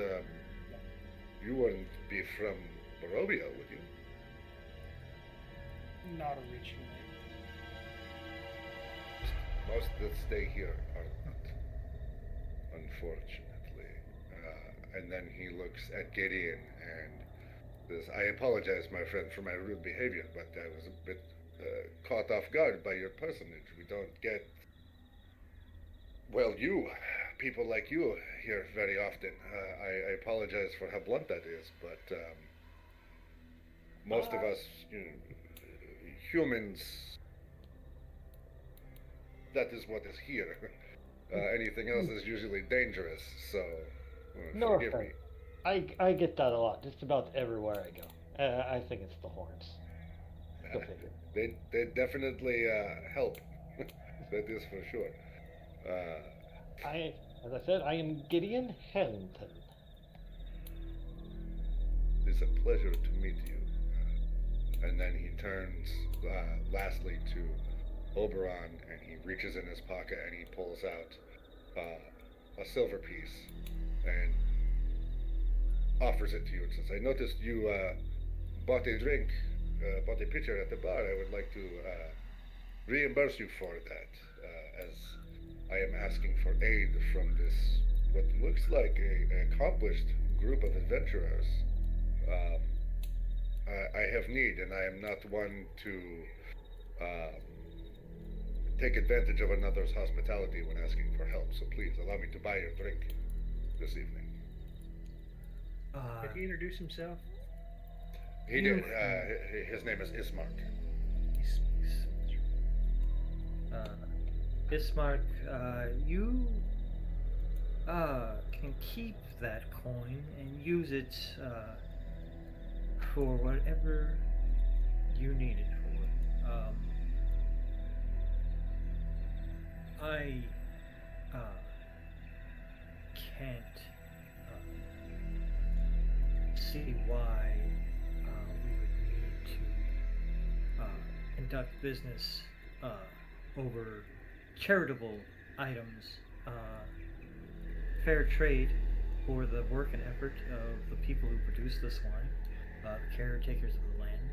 you wouldn't be from Barovia, would you? Not originally. Most that stay here are not, unfortunately. And then he looks at Gideon and I apologize, my friend, for my rude behavior, but I was a bit caught off guard by your personage. We don't get, well, people like you here very often. I apologize for how blunt that is, but most of us, humans, that is what is here. Anything else is usually dangerous, so No forgive me. offense. I get that a lot, just about everywhere I go. I think it's the horns. Go figure. They definitely help. That is for sure. As I said, I am Gideon Harrington. It's a pleasure to meet you. And then he turns lastly to Oberon, and he reaches in his pocket and he pulls out a silver piece and offers it to you and says, I noticed you bought a drink, bought a pitcher at the bar. I would like to reimburse you for that, as I am asking for aid from this, what looks like an accomplished group of adventurers. I have need, and I am not one to take advantage of another's hospitality when asking for help. So please allow me to buy your drink this evening. Did he introduce himself? He did. His name is Ismark. Bismarck, you can keep that coin and use it for whatever you need it for. I can't see why we would need to conduct business over charitable items. Fair trade for the work and effort of the people who produce this wine, the caretakers of the land.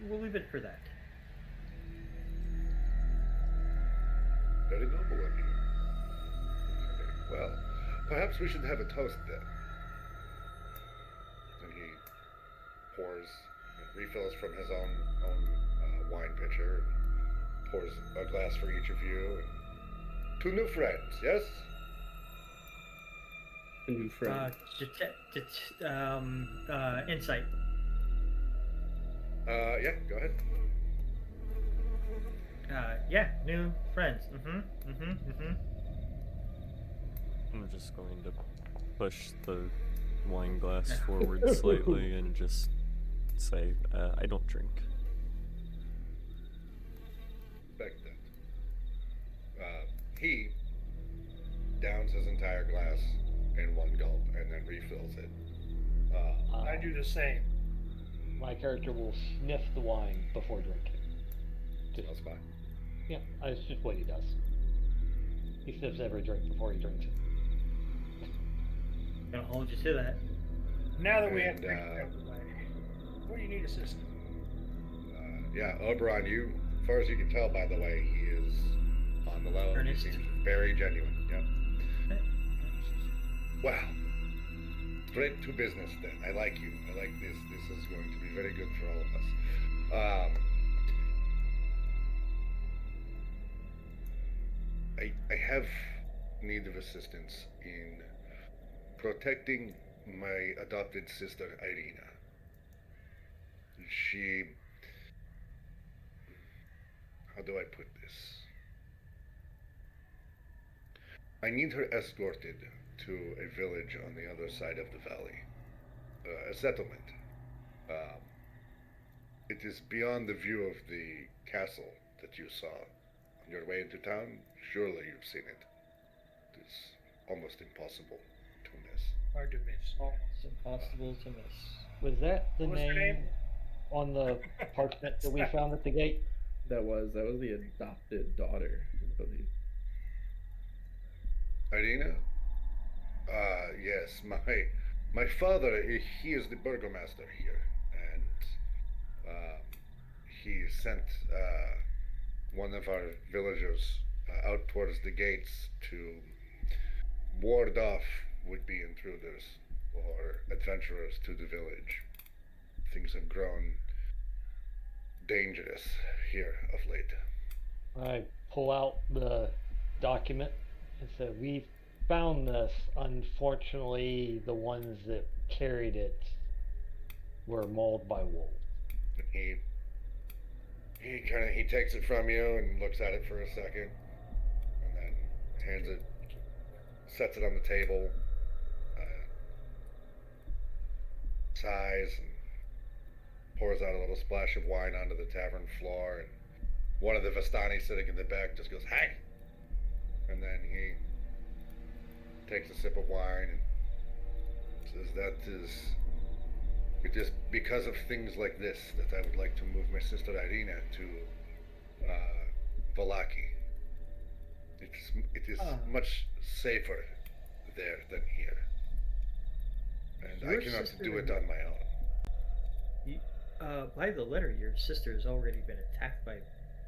We'll leave it for that. Very noble of you. Okay, well, perhaps we should have a toast then. And he pours, refills from his own wine pitcher, and pours a glass for each of you. And 2 new friends, yes? A new friend. Insight. Yeah, go ahead. Yeah, new friends. I'm just going to push the wine glass forward slightly and just say, I don't drink. Respect that. He downs his entire glass in one gulp and then refills it. I do the same. My character will sniff the wine before drinking. That's fine. Yeah, that's just what he does. He sniffs every drink before he drinks it. Gonna hold you to that. Now that we have And, drinks out of the way, what do you need assistance? Yeah, Oberon, as far as you can tell, by the way, he is on the low. Earnest. He seems very genuine. Yep. Well, straight to business then. I like you. I like this. This is going to be very good for all of us. I have need of assistance in protecting my adopted sister, Irina. How do I put this? I need her escorted to a village on the other side of the valley. A settlement. It is beyond the view of the castle that you saw on your way into town. Surely you've seen it. It's almost impossible to miss. Hard to miss. It's impossible to miss. Was that the What was her name name? on the parchment that we found at the gate? That was the adopted daughter, I believe. Irina? Yes, my father, he is the burgomaster here, and he sent one of our villagers out towards the gates to ward off would-be intruders. or adventurers to the village. Things have grown dangerous here of late. I pull out the document and say, "We found this. Unfortunately, the ones that carried it were mauled by wolves." And he takes it from you and looks at it for a second, and then hands it, sets it on the table, sighs, and pours out a little splash of wine onto the tavern floor. And one of the Vistani sitting in the back just goes, "Hey!" And then he takes a sip of wine and says, it is because of things like this that I would like to move my sister Irina to Valaki. It is much safer there than here. And I Your cannot sister- do it on my own. By the letter, your sister has already been attacked by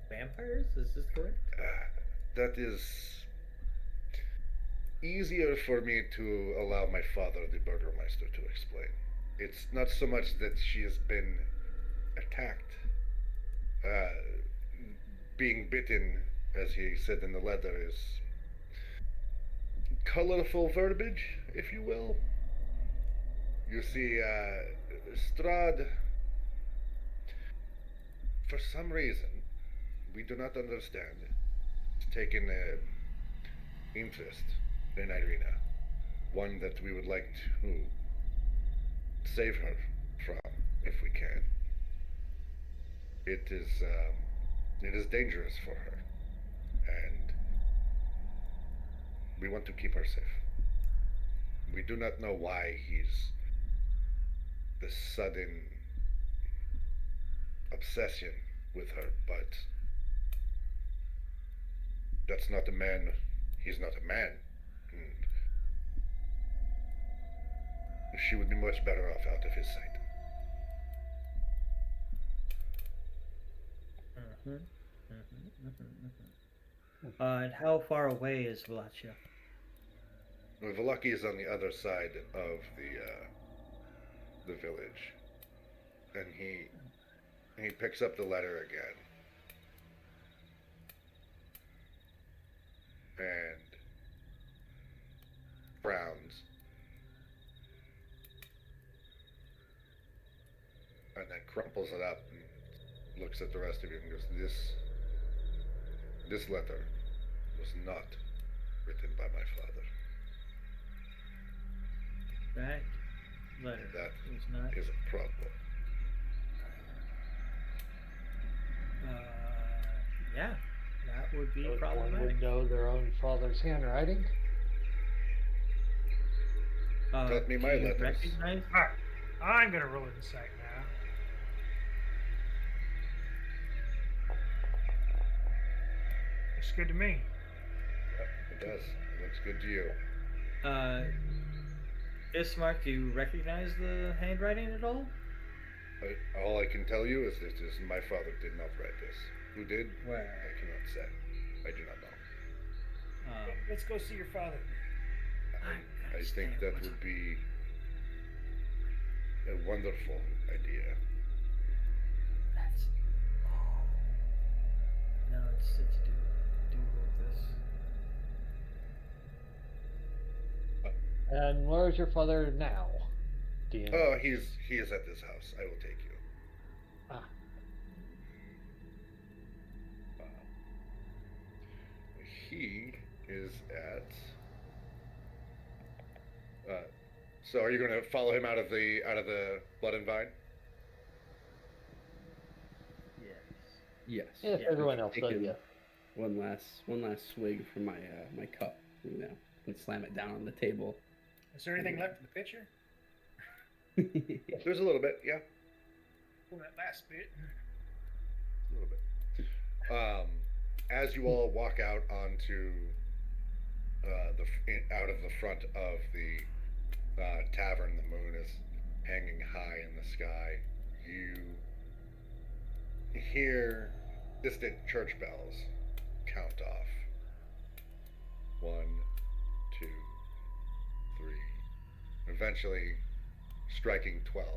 vampires. Is this correct? That is easier for me to allow my father, the Burgermeister, to explain. It's not so much that she has been attacked. Being bitten, as he said in the letter, is colorful verbiage, if you will. You see, Strahd, for some reason, we do not understand, has taken an interest in Irina, one that we would like to save her from, if we can. It is dangerous for her, and we want to keep her safe. We do not know why he's this sudden obsession with her, but that's not a man. He's not a man. And she would be much better off out of his sight. And how far away is Vlachia? Valaki is on the other side of the village, and he picks up the letter again, and frowns, and then crumples it up and looks at the rest of you and goes, This letter was not written by my father. That letter That was not. is a problem. Yeah, that would be One problematic. would know their own father's handwriting. Taught me my do you letters. recognize? Alright, I'm gonna roll insight now. Looks good to me. It does. It looks good to you. Ismark, do you recognize the handwriting at all? All I can tell you is that my father did not write this. Who did? Well, I cannot say. I do not know. Let's go see your father. I think that would be a wonderful idea. That's. Oh. No, it's do with this. And where's your father now? Do you know? Oh, he is at this house. I will take you. Ah. He is at. So, are you going to follow him out of the Blood and Vine? Yes. If Yeah, everyone else does, taken yeah. One last swig from my my cup, and slam it down on the table. Is there anything left in the pitcher? There's a little bit, yeah. Well, that last bit. A little bit. As you all walk out onto out of the front of the tavern, the moon is hanging high in the sky. You hear distant church bells count off. 1, 2, 3. eventually striking 12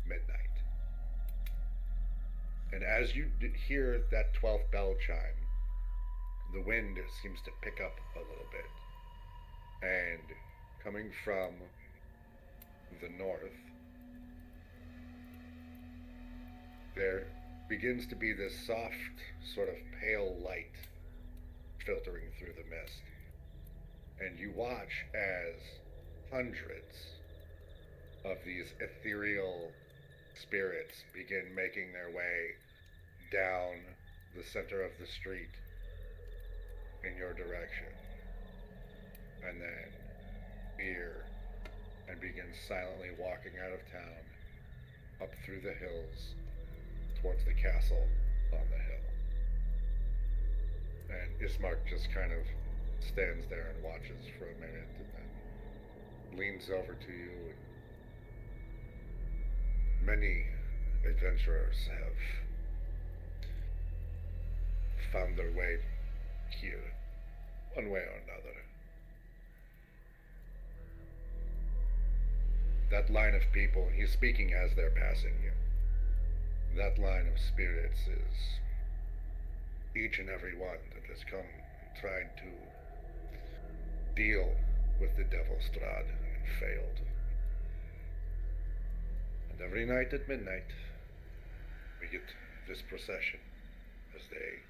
midnight. And as you hear that 12th bell chime, the wind seems to pick up a little bit. And coming from the north, there begins to be this soft, sort of pale light filtering through the mist. And you watch as hundreds of these ethereal spirits begin making their way down the center of the street in your direction. And then veer and begin silently walking out of town, up through the hills, towards the castle on the hill. And Ismark just kind of stands there and watches for a minute and then leans over to you. And many adventurers have found their way here, one way or another. That line of people, and he's speaking as they're passing you, that line of spirits is each and every one that has come and tried to deal with the Devil's Strahd and failed. And every night at midnight, we get this procession as they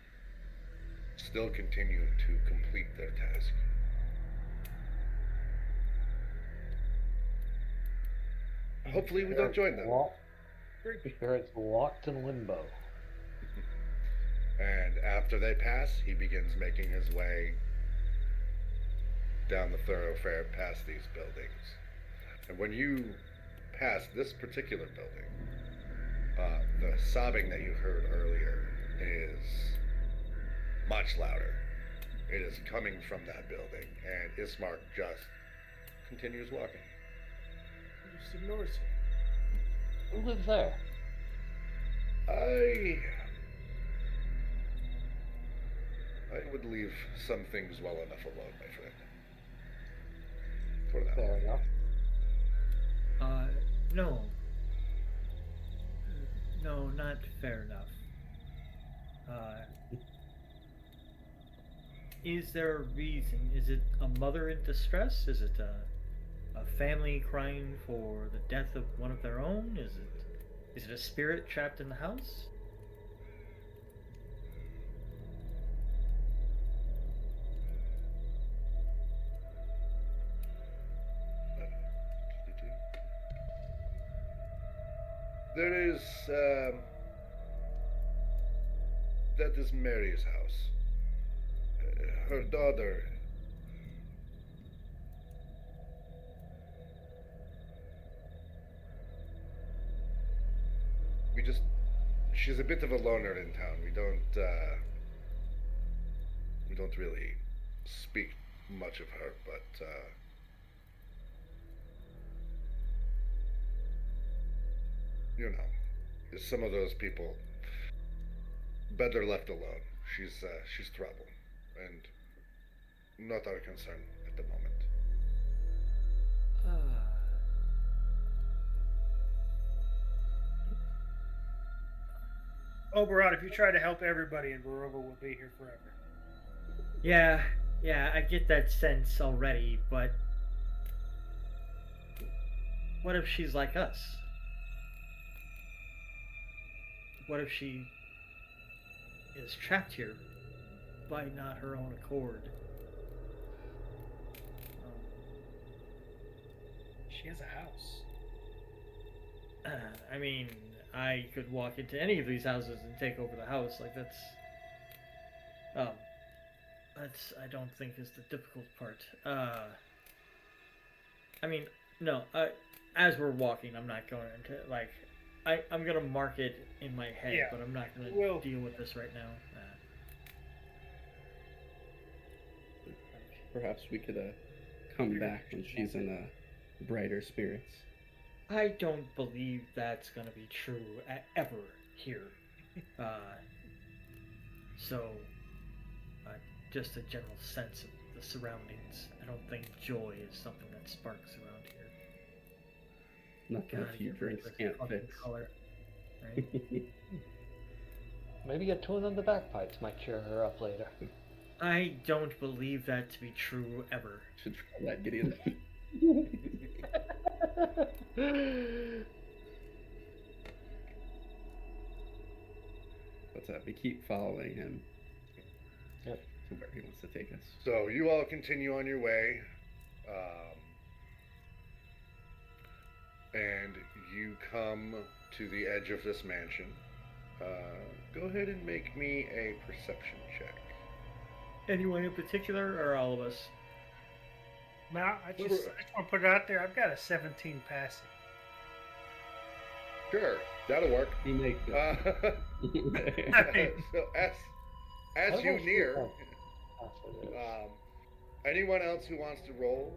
still continue to complete their task. Hopefully we don't join them. Spirits locked in limbo. And after they pass, he begins making his way down the thoroughfare past these buildings. And when you pass this particular building, the sobbing that you heard earlier is much louder. It is coming from that building, and Ismark just continues walking. Just ignores it. Who lives there? I would leave some things well enough alone, my friend. For now. Fair enough. No. No, not fair enough. Is there a reason? Is it a mother in distress? Is it a family crying for the death of one of their own? Is it a spirit trapped in the house? There is, that is Mary's house. Her daughter. She's a bit of a loner in town. We don't really speak much of her, but, you know, some of those people better left alone. She's trouble, and not our concern at the moment. Oberon, if you try to help everybody in Baroba, we'll be here forever. Yeah, I get that sense already, but what if she's like us? What if she is trapped here by not her own accord? She has a house. I mean, I could walk into any of these houses and take over the house. Like that's I don't think is the difficult part. I mean, no. As we're walking, I'm not going into like. I'm gonna mark it in my head, Yeah. but I'm not gonna deal with this right now. Perhaps we could come back when she's in brighter spirits. I don't believe that's gonna be true ever here. So, just a general sense of the surroundings. I don't think joy is something that sparks around here. Nothing a Gotta few get rid of drinks this can't fucking fix. color. Right? Maybe a tune on the bagpipes might cheer her up later. I don't believe that to be true ever. Should try that, Gideon. What's up? We keep following him. Yep. To where he wants to take us. So you all continue on your way, and you come to the edge of this mansion. Go ahead and make me a perception check. Anyone in particular, or all of us? Now, I just want to put it out there. I've got a 17 passive. Sure, that'll work. He makes it. So as you near, anyone else who wants to roll,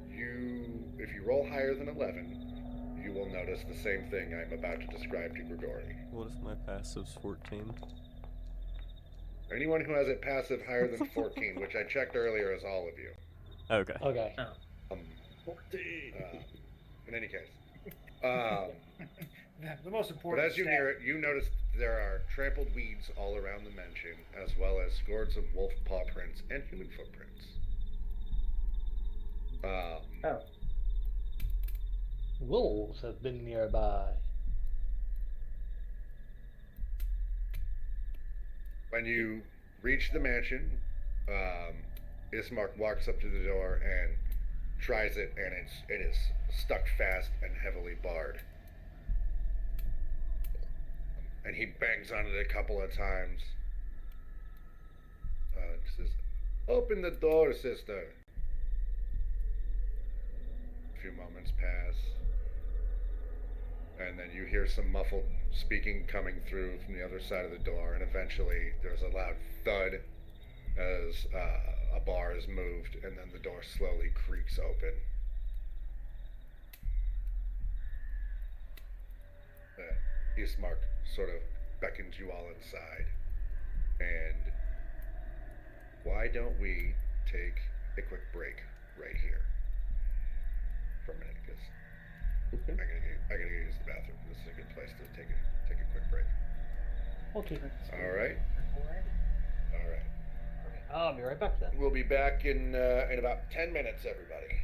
if you roll higher than 11, you will notice the same thing I'm about to describe to Grigori. What if my passive's 14? Anyone who has a passive higher than 14, which I checked earlier is all of you. Okay. Okay. 14. In any case. The most But important. as you stat. near it, you notice there are trampled weeds all around the mansion, as well as scores of wolf paw prints and human footprints. Wolves have been nearby. When you reach the mansion, Ismark walks up to the door and tries it, and it is stuck fast and heavily barred. And he bangs on it a couple of times. Says, "Open the door, sister." A few moments pass, and then you hear some muffled speaking coming through from the other side of the door, and eventually there's a loud thud as a bar is moved, and then the door slowly creaks open. Ismark sort of beckons you all inside, and why don't we take a quick break right here for a minute, because Okay. I gotta use the bathroom. This is a good place to take a quick break. Okay. All right. Okay. I'll be right back then. We'll be back in about 10 minutes, everybody.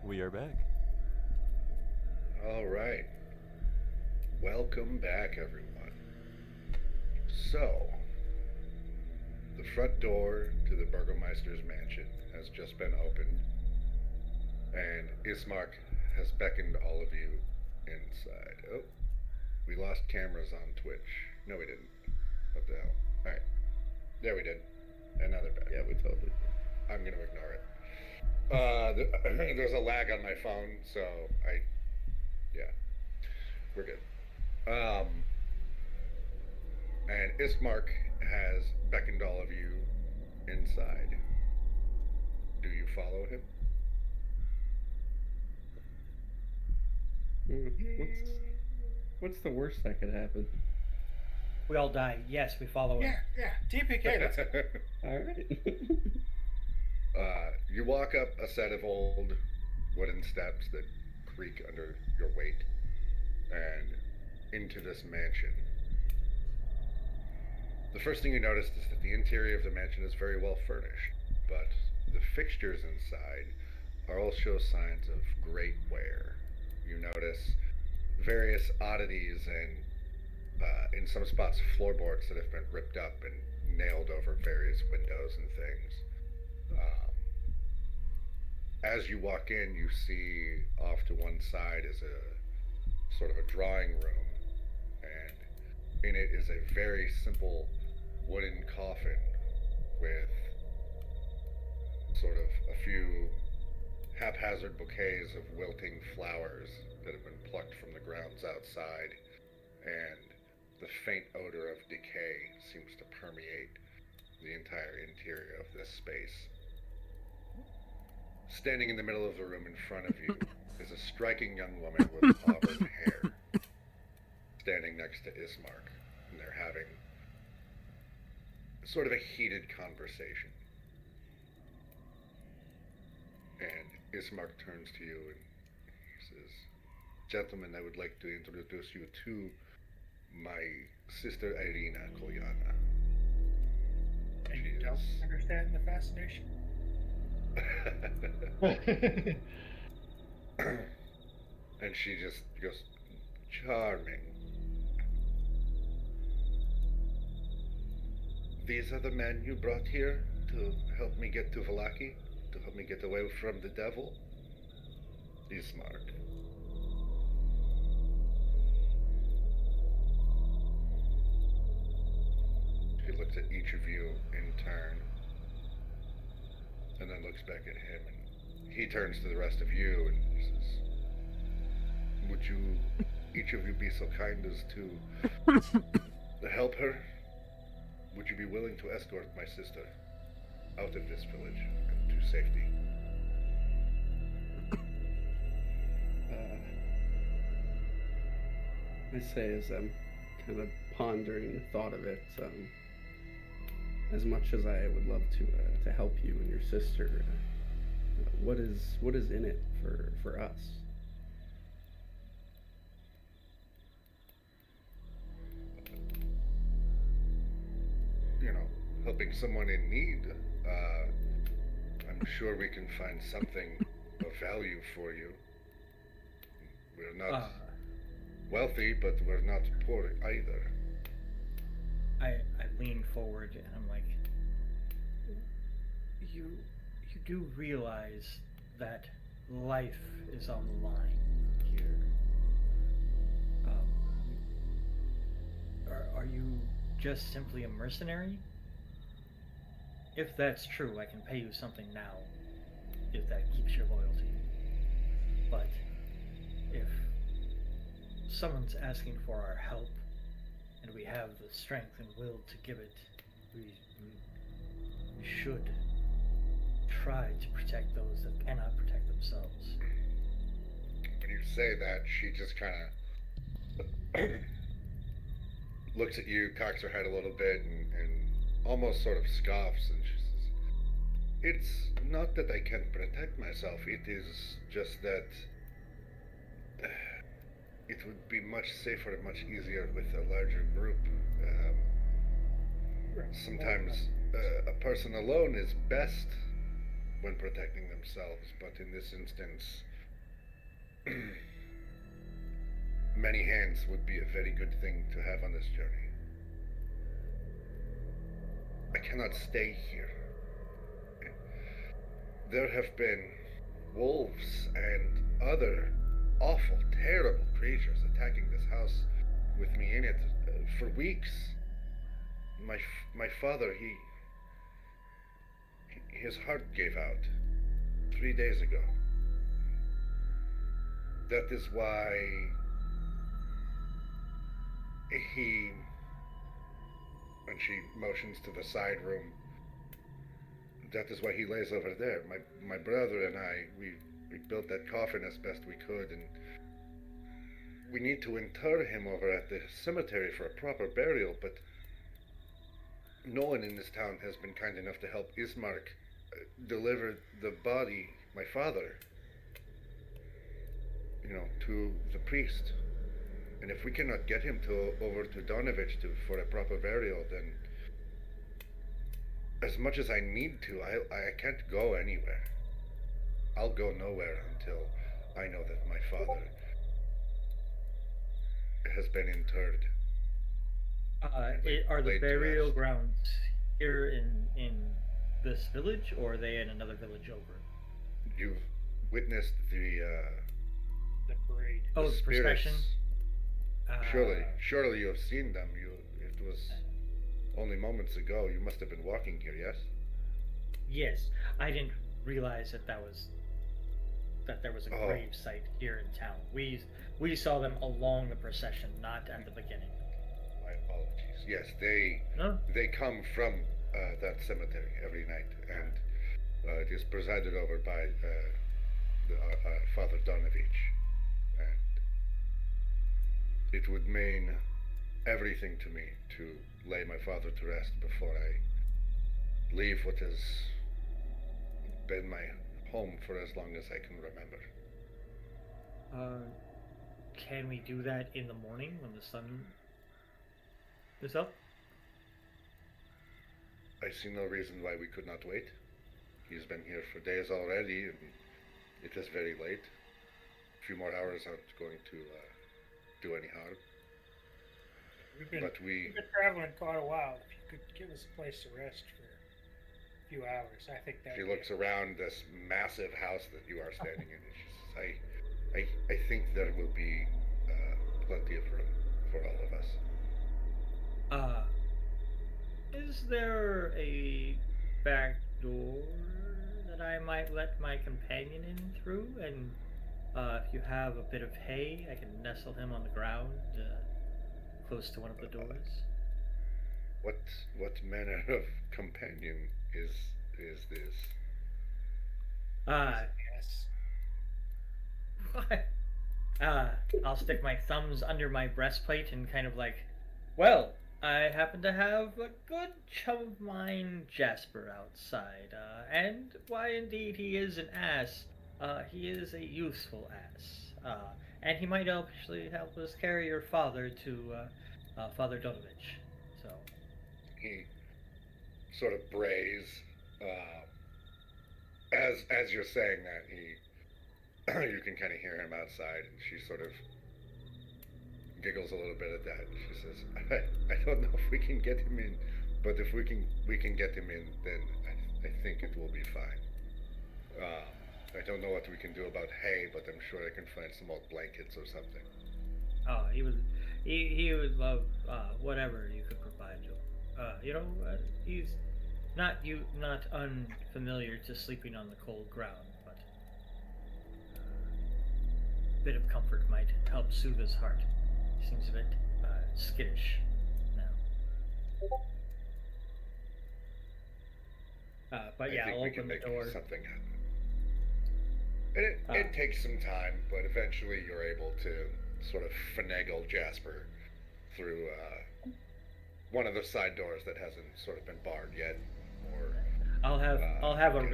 We are back. All right. Welcome back, everyone. So, the front door to the Burgomeister's mansion has just been opened, and Ismark has beckoned all of you inside. Oh, we lost cameras on Twitch. No, we didn't. What the hell? All right. Yeah, we did. And now they're back. Yeah, we totally. I'm going to ignore it. There's a lag on my phone, so yeah, we're good. And Ismark has beckoned all of you inside. Do you follow him? What's the worst that could happen? We all die. Yes, we follow him. Yeah. TPK. Let's All right. You walk up a set of old wooden steps that creak under your weight and into this mansion. The first thing you notice is that the interior of the mansion is very well furnished, but the fixtures inside all show signs of great wear. You notice various oddities and, in some spots, floorboards that have been ripped up and nailed over various windows and things. As you walk in, you see off to one side is a sort of a drawing room, and in it is a very simple wooden coffin with sort of a few haphazard bouquets of wilting flowers that have been plucked from the grounds outside, and the faint odor of decay seems to permeate the entire interior of this space. Standing in the middle of the room in front of you is a striking young woman with auburn hair, standing next to Ismark, and they're having sort of a heated conversation. And Ismark turns to you and says, "Gentlemen, I would like to introduce you to my sister Irina Kolyana." And you don't understand the fascination? And she just goes, "Charming. These are the men you brought here to help me get to Vallaki, to help me get away from the devil?" Ismark. She looks at each of you in turn, and then looks back at him, and he turns to the rest of you and says, "Would you, each of you, be so kind as to help her? Would you be willing to escort my sister out of this village and to safety?" I say as I'm kind of pondering the thought of it, as much as I would love to help you and your sister, what is in it for us? You know, helping someone in need. I'm sure we can find something of value for you. We're not wealthy, but we're not poor either. I lean forward and I'm like, you do realize that life is on the line here. Are you just simply a mercenary? If that's true, I can pay you something now, if that keeps your loyalty. But if someone's asking for our help, and we have the strength and will to give it, we should try to protect those that cannot protect themselves. When you say that, she just kind of looks at you, cocks her head a little bit, and almost sort of scoffs, and she says, "It's not that I can't protect myself, it is just that it would be much safer and much easier with a larger group. Sometimes a person alone is best when protecting themselves, but in this instance, Many hands would be a very good thing to have on this journey. I cannot stay here. There have been wolves and other awful, terrible creatures attacking this house with me in it for weeks. My father, his heart gave out 3 days ago. That is why when she motions to the side room, that is why he lays over there. My brother and I, we built that coffin as best we could, and we need to inter him over at the cemetery for a proper burial, but no one in this town has been kind enough to help Ismark deliver the body, my father, to the priest. And if we cannot get him over to Donovich for a proper burial, then as much as I need to, I can't go anywhere. I'll go nowhere until I know that my father has been interred. Are the laid to burial rest. grounds here in this village, or are they in another village over? You've witnessed the parade. Oh, the spirits. procession. Surely you have seen them. It was only moments ago. You must have been walking here, yes? Yes, I didn't realize that there was a Oh. grave site here in town. We saw them along the procession, not at the beginning. My apologies. Yes, they come from that cemetery every night, and it is presided over by Father Donovich, and it would mean everything to me to lay my father to rest before I leave what has been my home for as long as I can remember. Can we do that in the morning when the sun is up? I see no reason why we could not wait. He's been here for days already, and it is very late. A few more hours aren't going to do any harm. We've been But traveling quite a while. If you could give us a place to rest for a few hours, I think that. she looks around this massive house that you are standing in, and she says, I think there will be plenty of room for all of us. Is there a back door that I might let my companion in through? And if you have a bit of hay, I can nestle him on the ground, close to one of the doors. What manner of companion is this? Yes. What? I'll stick my thumbs under my breastplate and kind of like, well, I happen to have a good chum of mine, Jasper, outside, and why indeed he is an ass. He is a useful ass, and he might actually help us carry your father to Father Donovich. So He sort of brays. As you're saying that, you can kind of hear him outside, and she sort of giggles a little bit at that. She says, I don't know if we can get him in, but if we can get him in, then I think it will be fine. I don't know what we can do about hay, but I'm sure I can find some old blankets or something. he would love whatever you could provide him. He's not unfamiliar to sleeping on the cold ground, but a bit of comfort might help soothe his heart. He seems a bit skittish now. But yeah, I think I'll we can open the make door. something happen. And it takes some time, but eventually you're able to sort of finagle Jasper through one of the side doors that hasn't sort of been barred yet. Or I'll have okay.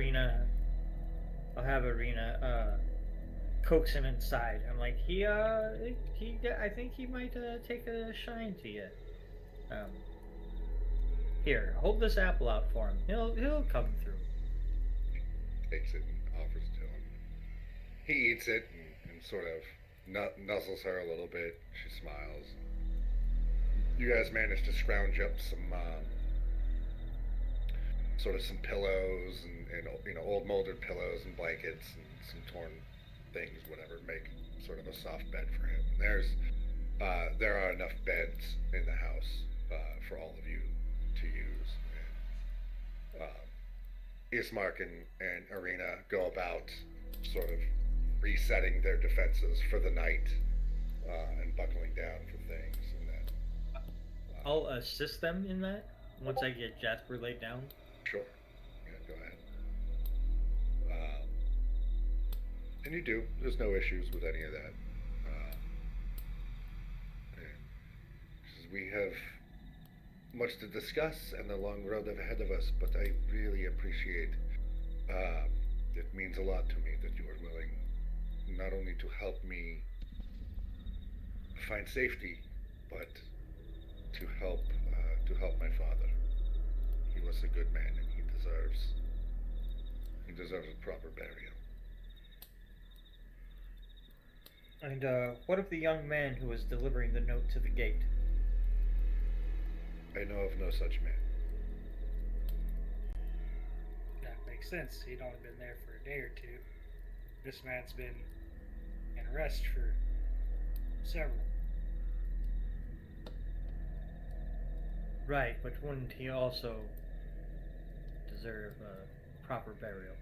Arena coax him inside. I'm like, I think he might take a shine to you. Here, hold this apple out for him. He'll come through. Takes it and offers it to him. He eats it and and sort of nuzzles her a little bit. She smiles. You guys manage to scrounge up some sort of some pillows and old molded pillows and blankets and some torn things, whatever, make sort of a soft bed for him. There are enough beds in the house for all of you to use. And, Ismark and Arena go about sort of resetting their defenses for the night and buckling down for things. And then I'll assist them in that once I get Jasper laid down. sure, yeah, go ahead. And you do. There's no issues with any of that. We have much to discuss and a long road ahead of us, but I really appreciate it means a lot to me that you are willing not only to help me find safety, but to help my father. He was a good man, and he deserves a proper burial. And what of the young man who was delivering the note to the gate? I know of no such man. That makes sense. He'd only been there for a day or two. This man's been in rest for several. Right, but wouldn't he also deserve a proper burial?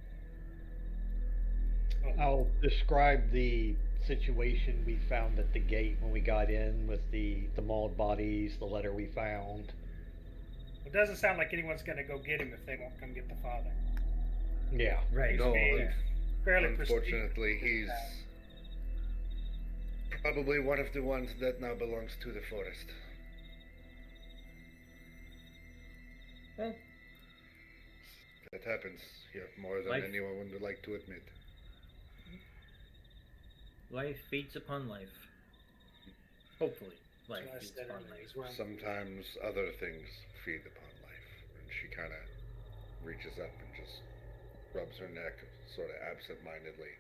I'll describe the situation we found at the gate when we got in with the mauled bodies, the letter we found. It doesn't sound like anyone's going to go get him if they won't come get the father. Yeah. Right. No, Yeah. Fairly unfortunately, he's prestigious. probably one of the ones that now belongs to the forest. Well, That happens here more than Life- anyone would like to admit. life feeds upon life. Hopefully, life So I feeds said upon earlier, life. he's wearing- Sometimes other things feed upon life. And she kind of reaches up and just rubs her neck, sort of absent-mindedly,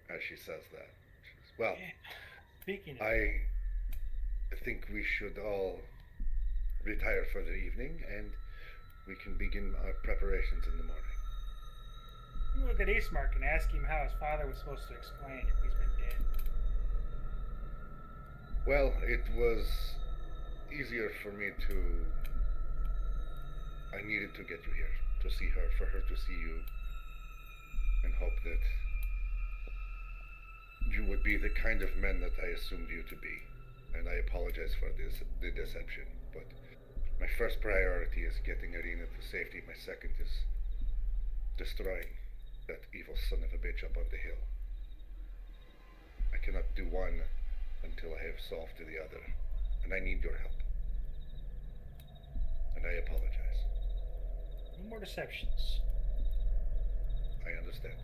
as she says that. She says, well, Speaking of, I think we should all retire for the evening, and we can begin our preparations in the morning. look at Eastmark and ask him how his father was supposed to explain it. He's been dead. Well, it was easier for me I needed to get you here, to see her, for her to see you, and hope that you would be the kind of men that I assumed you to be. And I apologize for the deception, but my first priority is getting Arena to safety. My second is destroying that evil son of a bitch up on the hill. I cannot do one until I have solved the other, and I need your help. And I apologize. No more deceptions. I understand.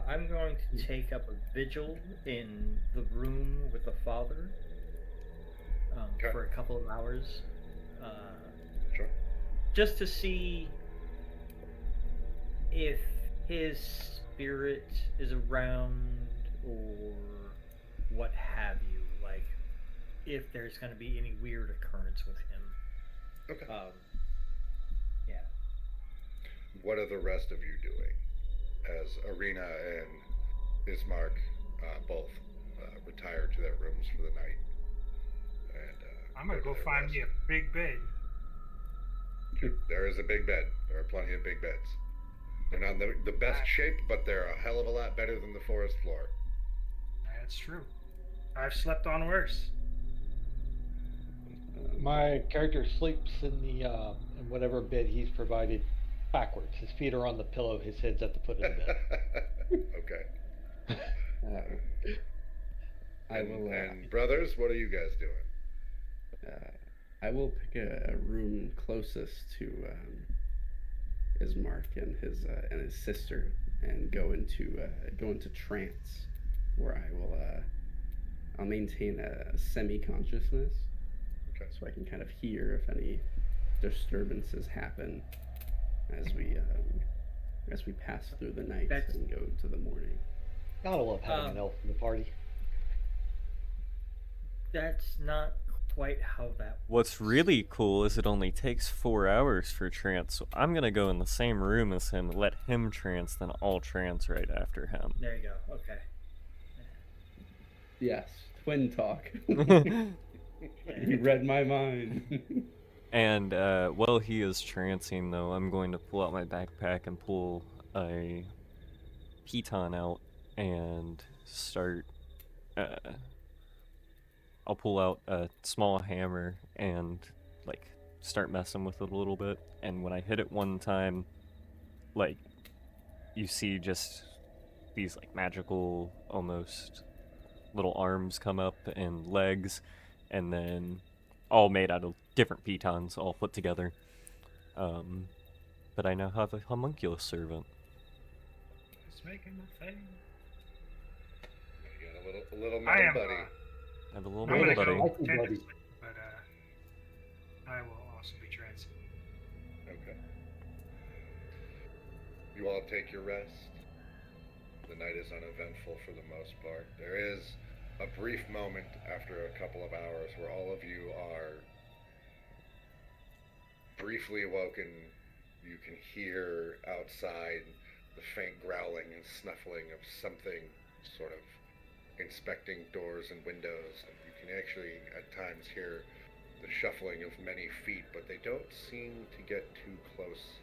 I'm going to take up a vigil in the room with the father Okay. for a couple of hours. Sure. Just to see if his spirit is around or what have you. Like, if there's going to be any weird occurrence with him. Okay. Yeah. What are the rest of you doing? As Arena and Ismark both retire to their rooms for the night. And I'm going to to go their find rest. me a big bed. There is a big bed. There are plenty of big beds. They're not in the best shape, but they're a hell of a lot better than the forest floor. That's true. I've slept on worse. My character sleeps in the in whatever bed he's provided backwards. His feet are on the pillow, his head's at the foot of the bed. Okay. I will. And brothers, what are you guys doing? I will pick a room closest to Ismark and his sister, and go into trance, where I'll maintain a semi-consciousness, Okay. so I can kind of hear if any disturbances happen as we pass through the night That's- and go into the morning. Gotta love having an elf in the party. That's not quite how that. What's really cool is it only takes 4 hours for trance, so I'm gonna go in the same room as him, let him trance, then I'll trance right after him. There you go. Okay. Yes, twin talk. You read my mind. And while he is trancing, though, I'm going to pull out my backpack and pull a piton out and start. I'll pull out a small hammer and like start messing with it a little bit. And when I hit it one time, like you see just these like magical, almost little arms come up and legs, and then all made out of different pitons, all put together. But I now have a homunculus servant. It's making a thing. You got a little I metal am. buddy. I have a little I'm gonna buddy. go Lucky buddy. tendons, but I will also be trancing. Okay. You all take your rest. The night is uneventful for the most part. There is a brief moment after a couple of hours where all of you are briefly awoken. You can hear outside the faint growling and snuffling of something sort of inspecting doors and windows. And you can actually at times hear the shuffling of many feet, but they don't seem to get too close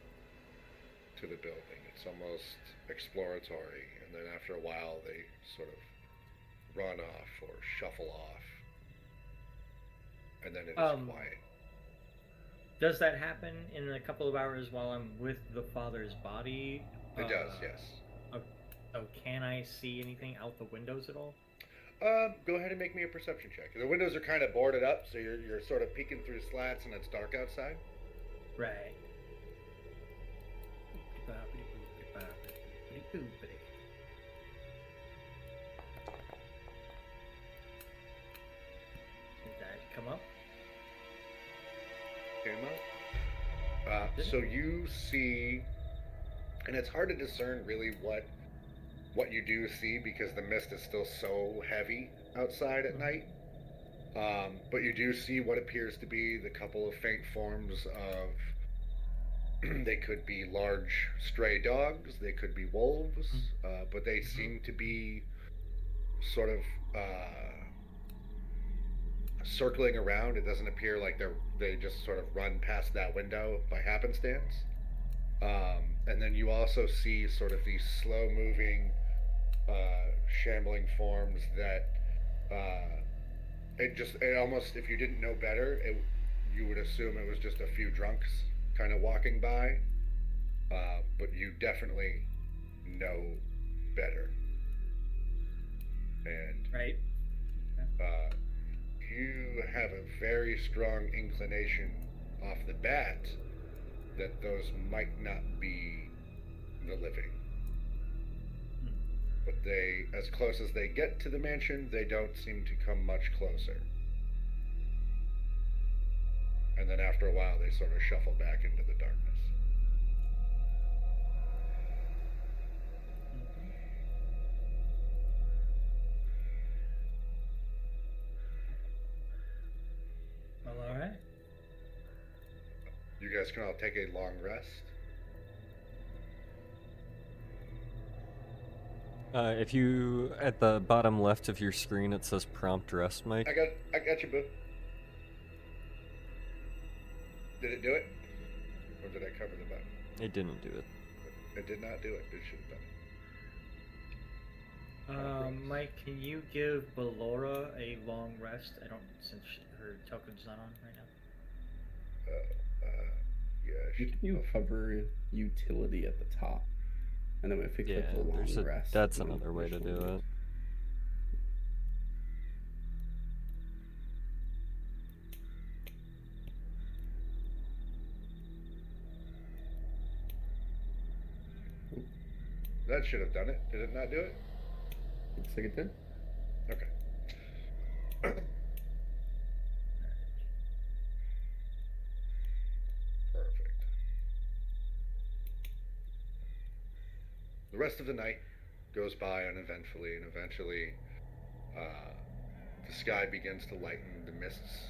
to the building. It's almost exploratory, and then after a while they sort of run off or shuffle off, and then it is quiet. Does that happen in a couple of hours while I'm with the father's body? It does, yes. So can I see anything out the windows at all? Go ahead and make me a perception check. The windows are kind of boarded up, so you're sort of peeking through slats, and it's dark outside. Right. Did that come up? Came up. So you see, and it's hard to discern really what you do see because the mist is still so heavy outside at night. But you do see what appears to be the couple of faint forms of. They could be large stray dogs. They could be wolves. But they seem to be sort of circling around. It doesn't appear like they just sort of run past that window by happenstance. And then you also see sort of these slow-moving, shambling forms that it almost, if you didn't know better, you would assume it was just a few drunks kind of walking by. But you definitely know better. And Right. you have a very strong inclination off the bat that those might not be the living. But they, as close as they get to the mansion, they don't seem to come much closer. And then after a while, they sort of shuffle back into the darkness. Well, all right. You guys can all take a long rest. If you, at the bottom left of your screen, it says prompt rest, Mike. I got you, boo. Did it do it? Or did I cover the button? It didn't do it. It did not do it. It should have done it. Mike, can you give Ballora a long rest? I don't, since her token's not on right now. Yeah. You hover utility at the top, and then if you click the long rest, that's you another way to do additional- it. That should have done it. Did it not do it? Looks like it did. Okay. the rest of the night goes by uneventfully, and eventually the sky begins to lighten, the mists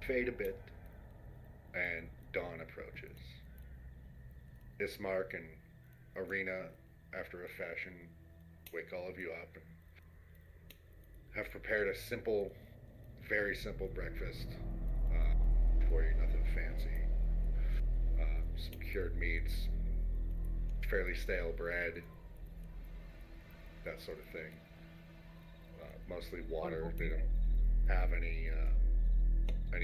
fade a bit, and dawn approaches. Ismark and Arena, after a fashion, wake all of you up and have prepared a simple, very simple breakfast for you, nothing fancy. Some cured meats, fairly stale bread, that sort of thing. Mostly water. They don't have any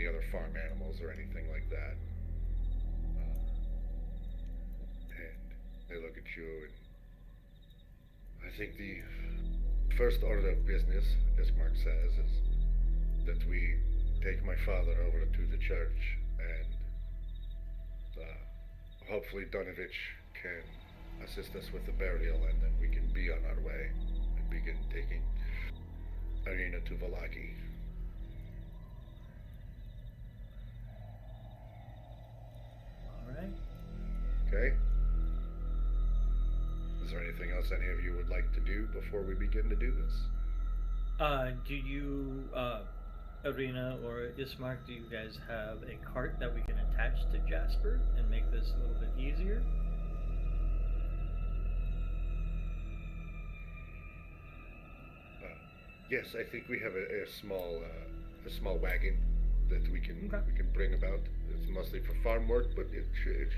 other farm animals or anything like that. And they look at you, and I think the first order of business, as Mark says, is that we take my father over to the church, and hopefully Donovich can assist us with the burial, and then we can be on our way and begin taking Arena to Valaki. Alright. Okay? Is there anything else any of you would like to do before we begin to do this? Do you, Arena or Ismark, do you guys have a cart that we can attach to Jasper and make this a little bit easier? Yes, I think we have a small wagon that we can Okay. bring about. It's mostly for farm work, but it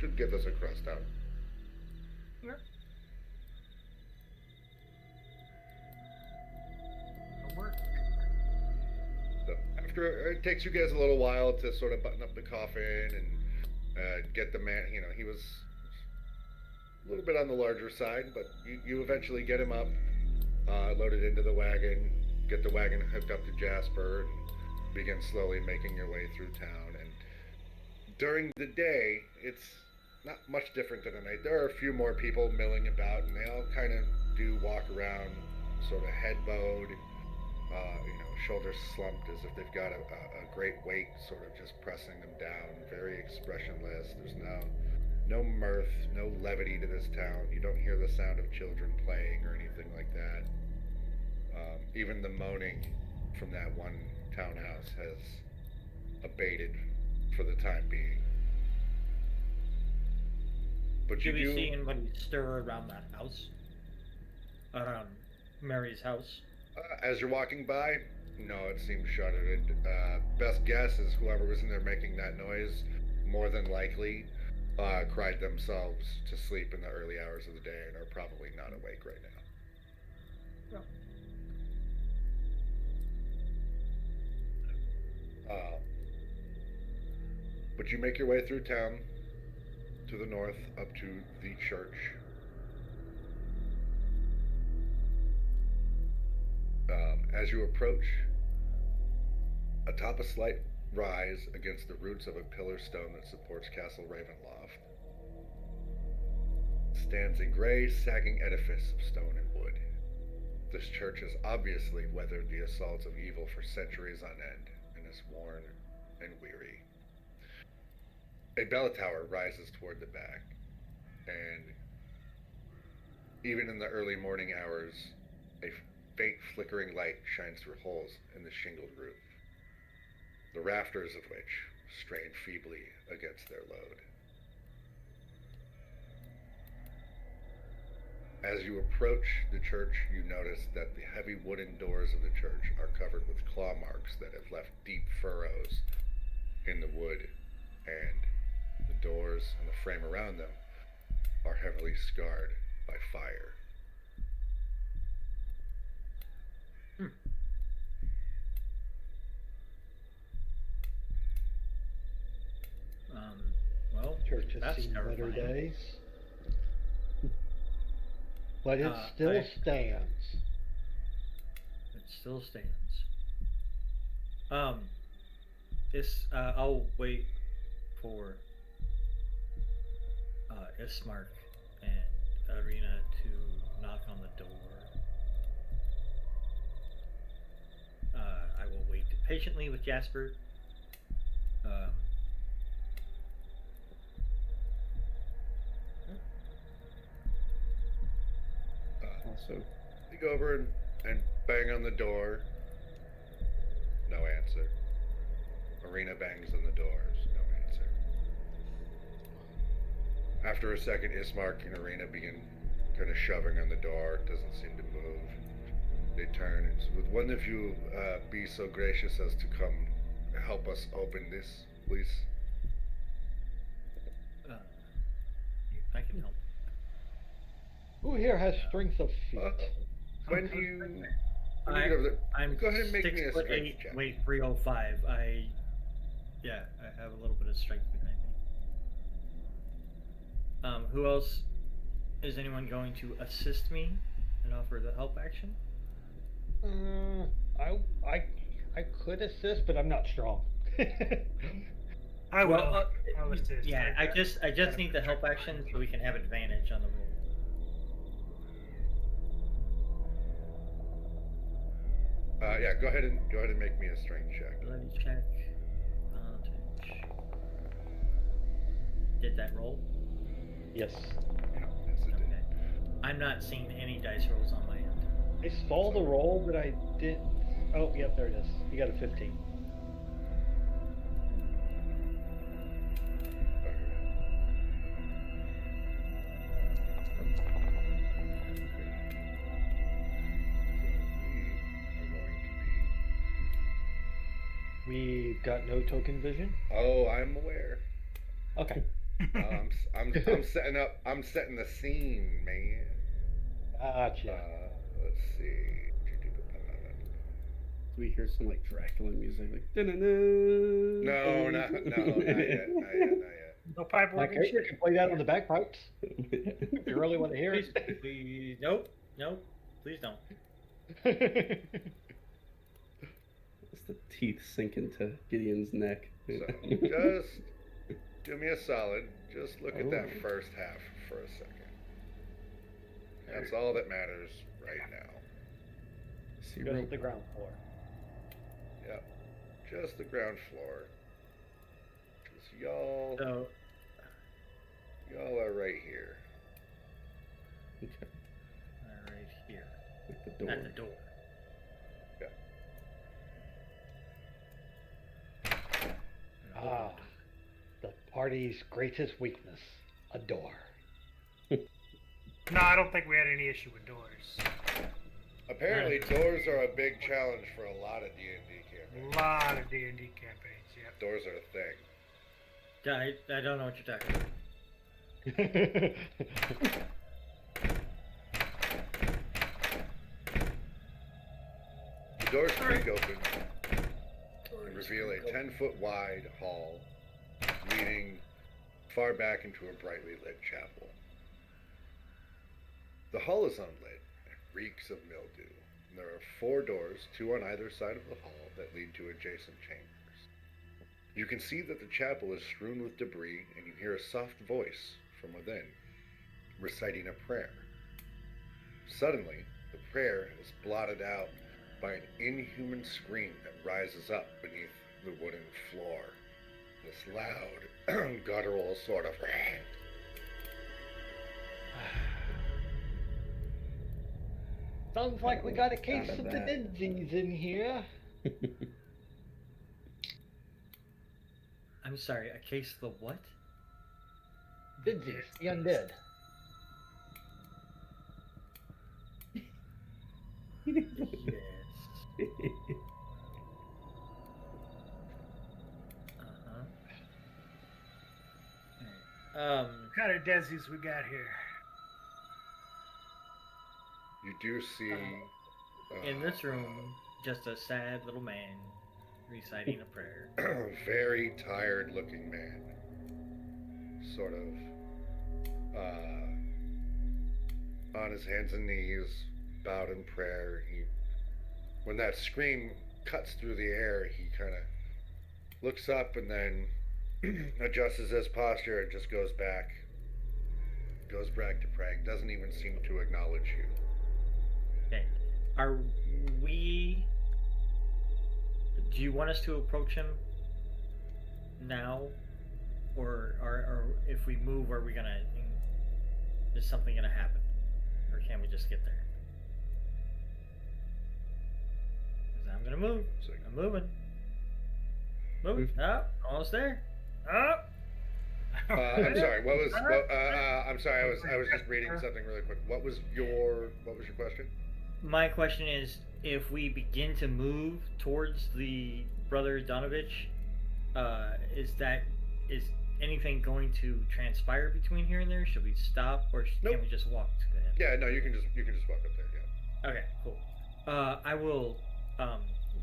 should get us across town. Yeah. It'll work. So after it takes you guys a little while to sort of button up the coffin and get the man. You know, he was a little bit on the larger side, but you eventually get him up, loaded into the wagon, get the wagon hooked up to Jasper, and begin slowly making your way through town. And during the day, it's not much different than a night. There are a few more people milling about, and they all kind of do walk around, sort of head bowed, shoulders slumped as if they've got a great weight sort of just pressing them down, very expressionless. There's no mirth, no levity to this town. You don't hear the sound of children playing or anything like that. Even the moaning from that one townhouse has abated for the time being. But Do you we do see anybody stir around that house? Around Mary's house? As you're walking by, no, it seems shuttered. Best guess is whoever was in there making that noise, more than likely, cried themselves to sleep in the early hours of the day and are probably not awake right now. But you make your way through town to the north up to the church. As you approach, atop a slight rise against the roots of a pillar stone that supports Castle Ravenloft, stands a gray, sagging edifice of stone and wood. This church has obviously weathered the assaults of evil for centuries on end, and is worn and weary. A bell tower rises toward the back, and even in the early morning hours, a faint flickering light shines through holes in the shingled roof, the rafters of which strain feebly against their load. As you approach the church, you notice that the heavy wooden doors of the church are covered with claw marks that have left deep furrows in the wood, and the doors and the frame around them are heavily scarred by fire. Well, Church has that's seen better terrifying. days. But it still stands. It still stands. I'll wait for Ismark and Arena to knock on the door. I will wait patiently with Jasper. So You go over and bang on the door. No answer. Arena bangs on the doors. No answer. After a second, Ismark and Arena begin kind of shoving on the door. Doesn't seem to move. They turn. And so would one of you be so gracious as to come help us open this, please? I can help. Who here has strength of feet? When do you... when you I- get over there, I'm go ahead and make me a 6'8", strength check. weight 305. I have a little bit of strength behind me. Who else? Is anyone going to assist me and offer the help action? I could assist, but I'm not strong. I will. Well, I'll assist. yeah, I got- just need the help action so we can have advantage on the roll. Yeah, go ahead and make me a strength check. Bloody check. Advantage. Did that roll? Yes. Yeah, yes, it did. Okay. I'm not seeing any dice rolls on my end. I saw the roll, but I did. Oh, yep, there it is. You got a 15. We've got no token vision. Oh, I'm aware. Okay. I'm setting up. I'm setting the scene, man. Gotcha. Let's see. we hear some like Dracula music, like No, not yet. Not yet. No pipe My organ. character can play that on the bagpipes if you really want to hear Please, it. please, nope, please don't. As the teeth sink into Gideon's neck. So just do me a solid. Just look at that Oh. first half for a second. That's all that matters right now. See, Just rope. the ground floor. Yep. Just the ground floor. Just y'all So, are right here. Okay, right here at the door. at the door. Ah, the party's greatest weakness, a door. No, I don't think we had any issue with doors. Apparently, doors are a big challenge for a lot of D&D A campaigns. lot of D&D campaigns. Yep. Doors are a thing. I don't know what you're talking about. The doors creak open and reveal a 10-foot wide hall leading far back into a brightly lit chapel. The hall is unlit and reeks of mildew. And there are 4 doors, 2 on either side of the hall, that lead to adjacent chambers. You can see that the chapel is strewn with debris, and you hear a soft voice from within, reciting a prayer. Suddenly, the prayer is blotted out by an inhuman scream that rises up beneath the wooden floor. This loud, guttural sort of... Sounds like we got a case Out of of the that. disease in here. I'm sorry, a case of the what? Disease, the undead. Yes. Alright. What kind of disease we got here? You do see... In this room, just a sad little man reciting a prayer. very tired looking man. Sort of on his hands and knees, bowed in prayer. When that scream cuts through the air, he kind of looks up and then adjusts his posture and just goes back to praying. Doesn't even seem to acknowledge you. Okay. Are we... Do you want us to approach him now? Or if we move, are we gonna... Is something gonna happen? Or can we just get there? gonna move. So- I'm moving. Move. Move. Up. Almost there. Up. I'm sorry. What was? I'm sorry. I was just reading something really quick. What was your question? My question is, if we begin to move towards the brother Donovich, is anything going to transpire between here and there? Should we stop, or Nope. can we just walk to him? Yeah. No. You can just walk up there. Yeah. Okay, cool. I will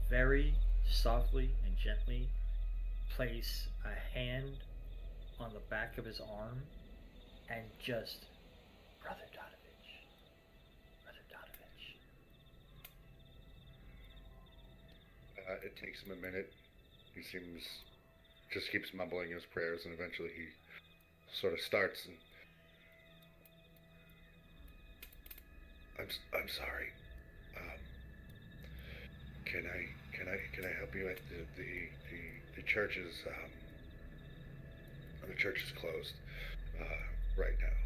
very softly and gently place a hand on the back of his arm and just, Brother Donovich, Brother Donovich. It takes him a minute. He just keeps mumbling his prayers, and eventually he sort of starts. And I'm sorry. Can I help you at the church is the church is closed right now.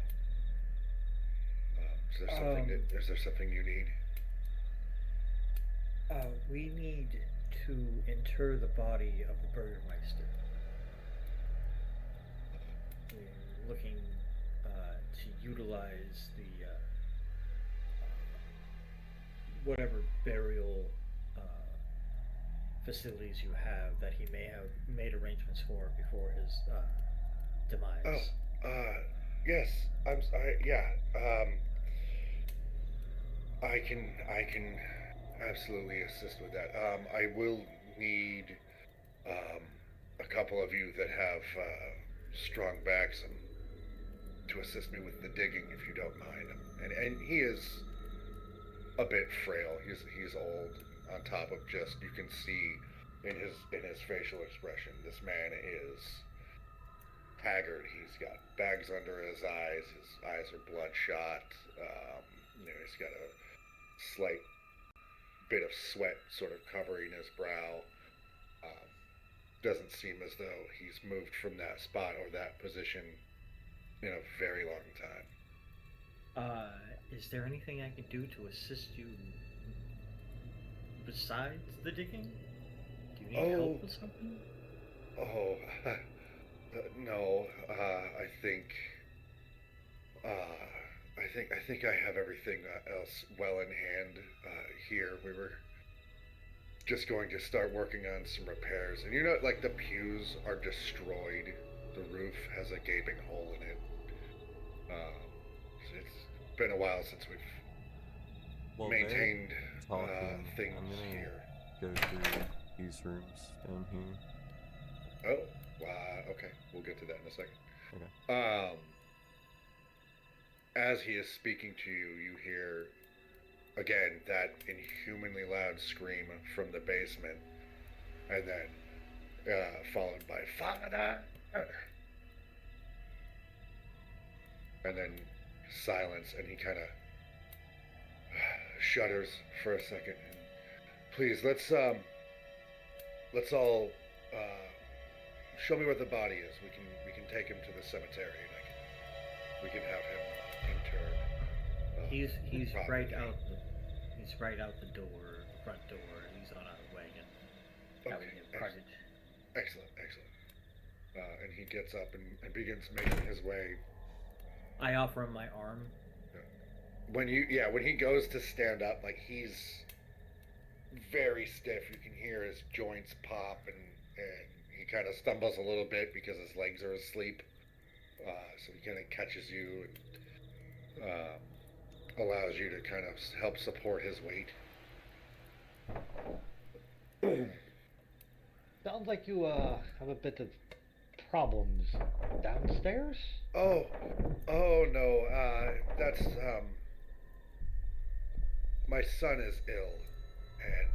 Is there something you need? We need to inter the body of the Burgermeister. We're looking to utilize the whatever burial facilities you have that he may have made arrangements for before his demise. Yes. I can absolutely assist with that. I will need a couple of you that have strong backs to assist me with the digging, if you don't mind. And he is a bit frail. He's old. On top of just, you can see in his facial expression, this man is haggard. He's got bags under his eyes. His eyes are bloodshot. He's got a slight bit of sweat sort of covering his brow. Doesn't seem as though he's moved from that spot or that position in a very long time. Is there anything I can do to assist you besides the digging? Do you need help with something? No. I think I have everything else well in hand here. We were just going to start working on some repairs, and like the pews are destroyed. The roof has a gaping hole in it. It's been a while since we've maintained things I'm gonna here. go through these rooms down here. Oh, wow. Okay, we'll get to that in a second. Okay. As he is speaking to you, you hear again that inhumanly loud scream from the basement, and then followed by "Father," and then silence, and he kind of shudders for a second. Please, let's all show me where the body is. We can take him to the cemetery, and we can have him interred. He's properly. right out the door, the front door. He's on a wagon. Having him carted. Excellent. And he gets up and begins making his way. I offer him my arm. When he goes to stand up, like, he's very stiff. You can hear his joints pop, and he kind of stumbles a little bit because his legs are asleep. So he kind of catches you and allows you to kind of help support his weight. Sounds like you have a bit of problems downstairs. Oh no. That's my son is ill, and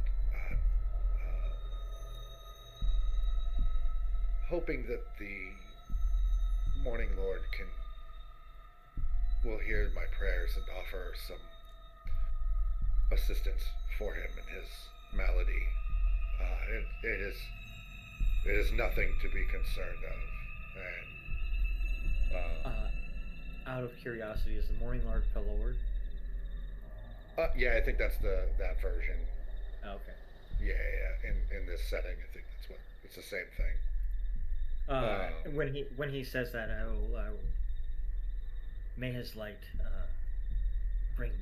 hoping that the Morning Lord will hear my prayers and offer some assistance for him in his malady. It is nothing to be concerned of, and Out of curiosity, is the Morning Lord Pelord? yeah, I think that's that version. Okay. Yeah. In this setting, I think it's the same thing. When he says that, I will may his light bring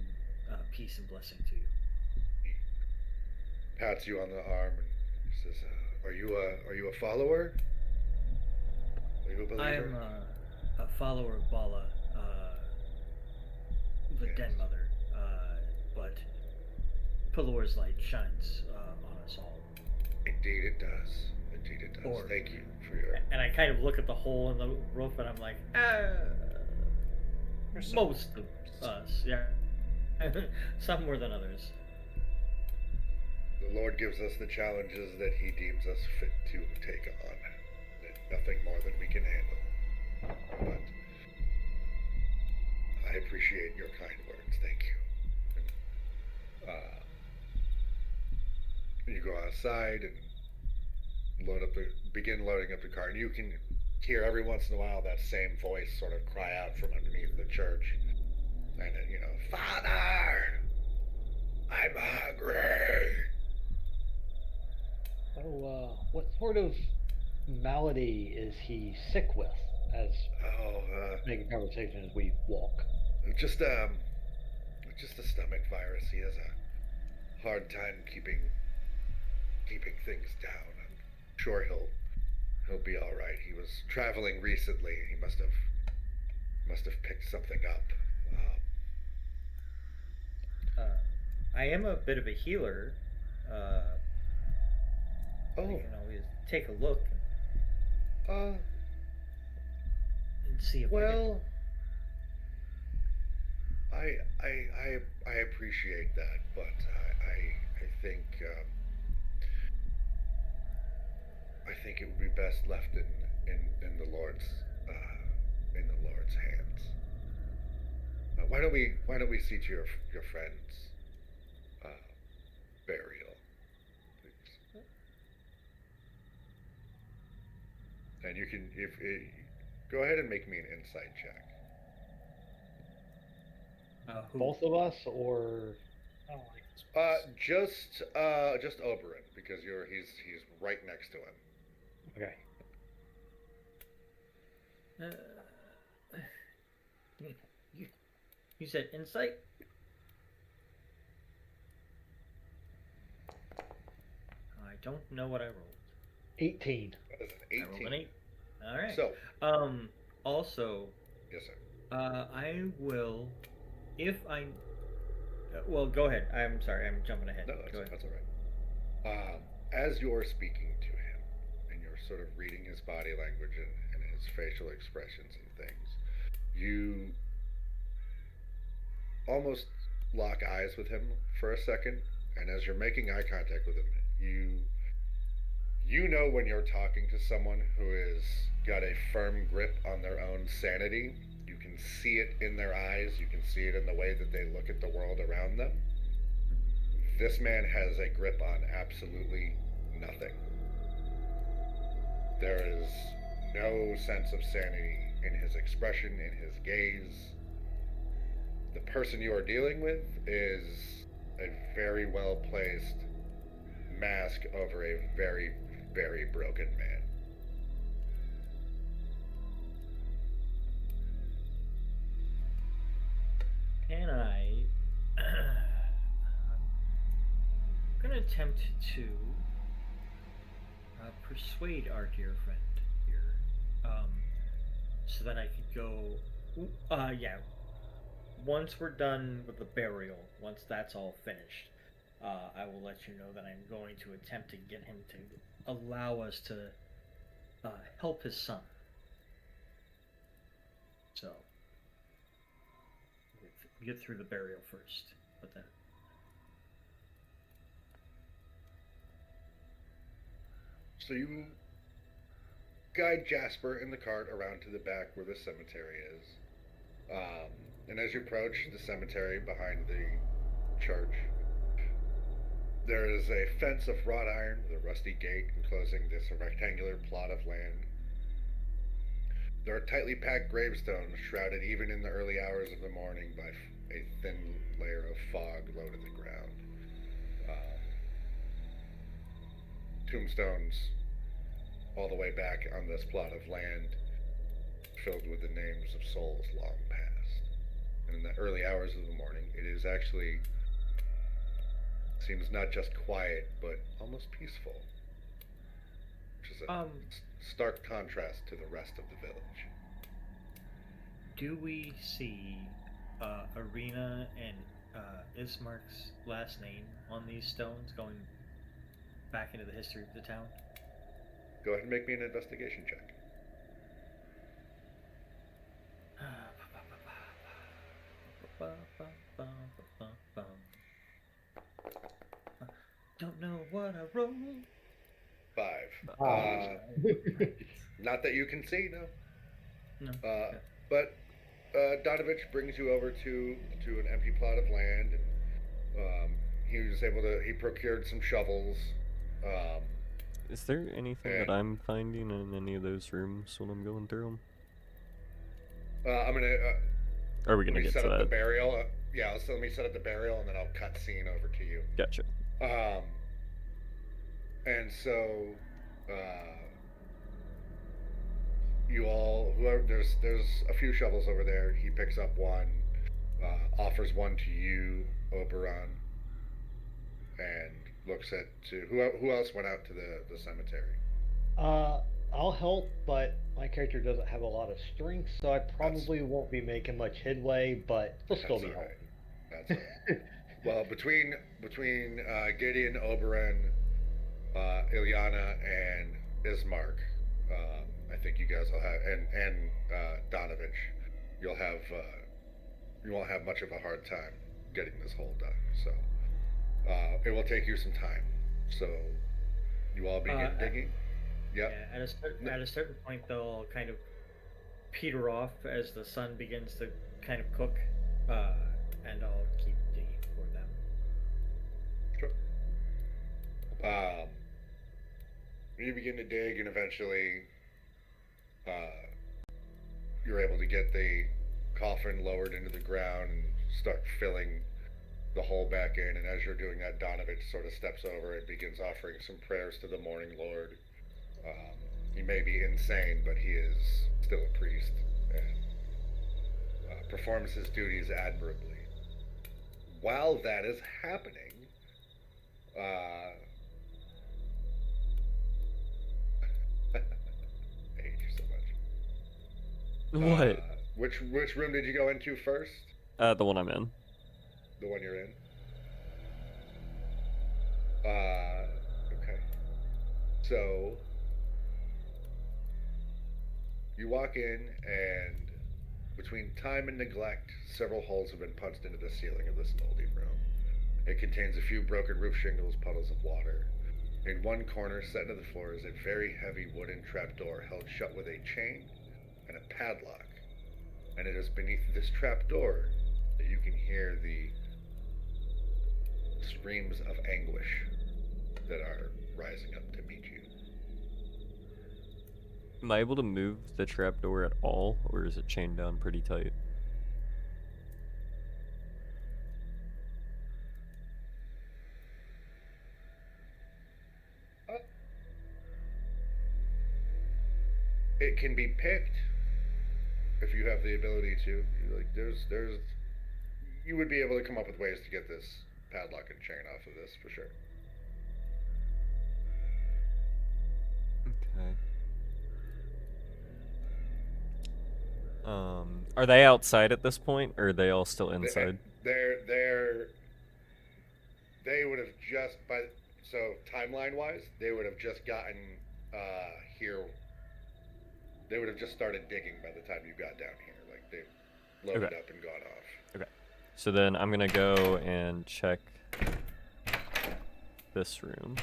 peace and blessing to you. He pats you on the arm and says, "Are you a follower? Are you a believer?" I am a follower of Bala, the Yes. Den Mother, but Pelor's light shines on us all. Indeed, it does. Indeed, it does. Or- Thank you for your. And I kind of look at the hole in the roof, and I'm like, most of us, yeah. Some more than others. The Lord gives us the challenges that He deems us fit to take on. Nothing more than we can handle. But I appreciate your kind words. Thank you. You go outside and begin loading up the car, and you can hear every once in a while that same voice sort of cry out from underneath the church, and Father, I'm hungry. Oh, what sort of malady is he sick with? As make a conversation as we walk. Just a stomach virus. He has a hard time keeping things down. I'm sure he'll be all right. He was traveling recently. He must have picked something up. I am a bit of a healer. You can always take a look and see if Well, I appreciate that, but I think it would be best left in the Lord's hands. Why don't we see to your friend's burial, please? And you can go ahead and make me an insight check. who? Both of us, or I don't like this place. Just Oberon, because he's right next to him. okay. You said insight? I don't know what I rolled. 18. That is an I rolled 18. an 8. All right. So, Also, yes, sir. I will, if I. Well, go ahead. I'm sorry. I'm jumping ahead. No, Go ahead. that's all right. As you're speaking to him, and you're sort of reading his body language and his facial expressions and things, you almost lock eyes with him for a second, and as you're making eye contact with him, you know when you're talking to someone who has got a firm grip on their own sanity. You can see it in their eyes, you can see it in the way that they look at the world around them. This man has a grip on absolutely nothing. There is no sense of sanity in his expression, in his gaze. The person you are dealing with is a very well placed mask over a very, very broken man. Can I? I'm gonna attempt to persuade our dear friend here, so that I could go. Yeah. Once we're done with the burial, once that's all finished, I will let you know that I'm going to attempt to get him to allow us to help his son. So, get through the burial first, but then. So you guide Jasper in the cart around to the back where the cemetery is. And as you approach the cemetery behind the church, there is a fence of wrought iron with a rusty gate enclosing this rectangular plot of land. There are tightly packed gravestones shrouded even in the early hours of the morning by a thin layer of fog low to the ground. tombstones all the way back on this plot of land filled with the names of souls long past. And in the early hours of the morning, it is actually seems not just quiet, but almost peaceful, which is a stark contrast to the rest of the village. Do we see Arena and Ismark's last name on these stones going back into the history of the town? Go ahead and make me an investigation check. Don't know what I wrote. 5. Not that you can see, no. No. But Donovich brings you over to an empty plot of land, and he was able to. He procured some shovels. Is there anything that I'm finding in any of those rooms when I'm going through them? I'm gonna. Are we gonna get set to up that? the burial? Yeah. So let me set up the burial, and then I'll cut scene over to you. Gotcha. And so, you all, whoever, there's a few shovels over there. He picks up one, offers one to you, Oberon, and looks at who else went out to the cemetery. I'll help, but my character doesn't have a lot of strength, so I probably won't be making much headway, but we'll still be helping. That's all right. Well, between Gideon, Oberon, Ilyana, and Ismark, I think you guys will have, and Donovich, you won't have much of a hard time getting this hole done. So it will take you some time. So you all begin digging. Yep. Yeah. At a certain point, they'll kind of peter off as the sun begins to kind of cook, and I'll keep digging for them. Sure. You begin to dig, and eventually, you're able to get the coffin lowered into the ground and start filling the hole back in. And as you're doing that, Donovich sort of steps over and begins offering some prayers to the morning Lord. He may be insane, but he is still a priest and performs his duties admirably. While that is happening, I hate you so much. What? Which room did you go into first? The one I'm in. The one you're in? Okay. So, you walk in, and between time and neglect, several holes have been punched into the ceiling of this moldy room. It contains a few broken roof shingles, puddles of water. In one corner, set into the floor, is a very heavy wooden trapdoor held shut with a chain and a padlock. And it is beneath this trapdoor that you can hear the screams of anguish that are rising up to meet you. Am I able to move the trapdoor at all, or is it chained down pretty tight? It can be picked if you have the ability to. You would be able to come up with ways to get this padlock and chain off of this for sure. Okay. Are they outside at this point, or are they all still inside? They would have just timeline wise, they would have just gotten here. They would have just started digging by the time you got down here. Like they've loaded up and gone off. Okay. So then I'm gonna go and check this room.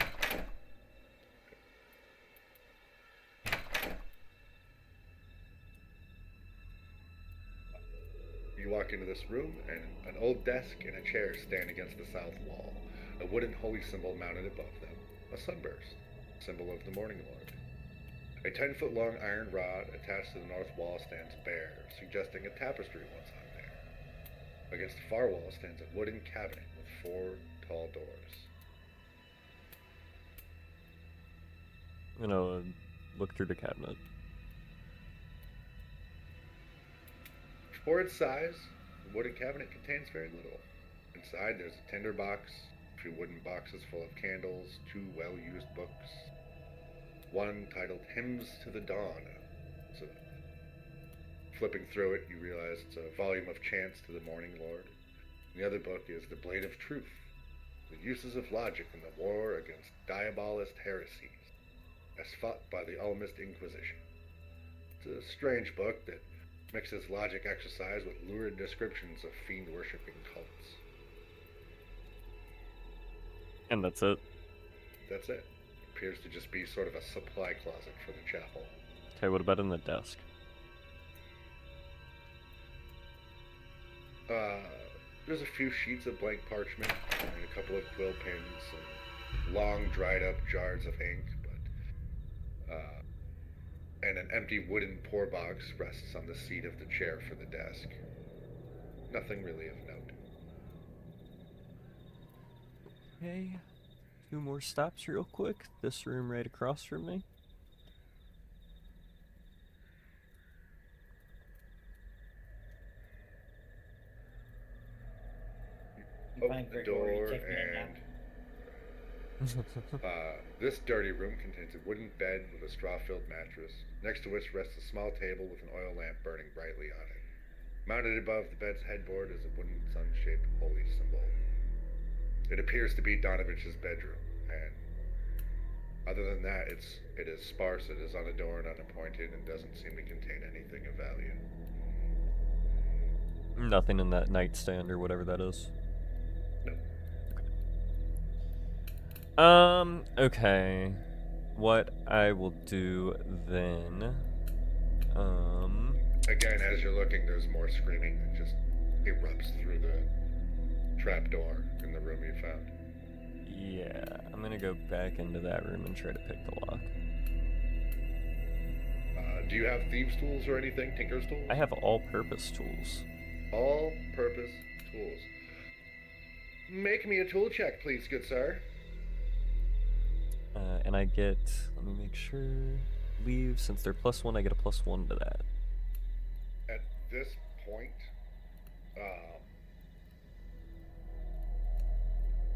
You walk into this room, and an old desk and a chair stand against the south wall. A wooden holy symbol mounted above them. A sunburst, symbol of the morning lord. A 10-foot long iron rod attached to the north wall stands bare, suggesting a tapestry once hung there. Against the far wall stands a wooden cabinet with 4 tall doors. look through the cabinet. For its size, the wooden cabinet contains very little. Inside, there's a tinder box, 2 wooden boxes full of candles, 2 well-used books, one titled Hymns to the Dawn. So, flipping through it, you realize it's a volume of chants to the Morning Lord. The other book is The Blade of Truth, the uses of logic in the war against diabolist heresies, as fought by the Almist Inquisition. It's a strange book that mixes logic exercise with lurid descriptions of fiend-worshipping cults. And that's it. That's it. Appears to just be sort of a supply closet for the chapel. Okay, what about in the desk? There's a few sheets of blank parchment and a couple of quill pens and long dried up jars of ink, and an empty wooden pour box rests on the seat of the chair for the desk. Nothing really of note. Okay, 2 more stops real quick. This room right across from me. You find Open the Grigori door taking a nap. and this dirty room contains a wooden bed with a straw-filled mattress, next to which rests a small table with an oil lamp burning brightly on it. Mounted above the bed's headboard is a wooden sun-shaped holy symbol. It appears to be Donovich's bedroom, and other than that, it is sparse, it is unadorned, unappointed, and doesn't seem to contain anything of value. Nothing in that nightstand or whatever that is. No. Okay. What I will do then, Again, as you're looking, there's more screaming that just erupts through the trapdoor in the room you found. yeah, I'm gonna go back into that room and try to pick the lock. Do you have thieves' tools or anything? Tinker's tools? I have all-purpose tools. All-purpose tools. Make me a tool check, please, good sir. And I get, let me make sure, leave, since they're +1, I get a +1 to that. At this point,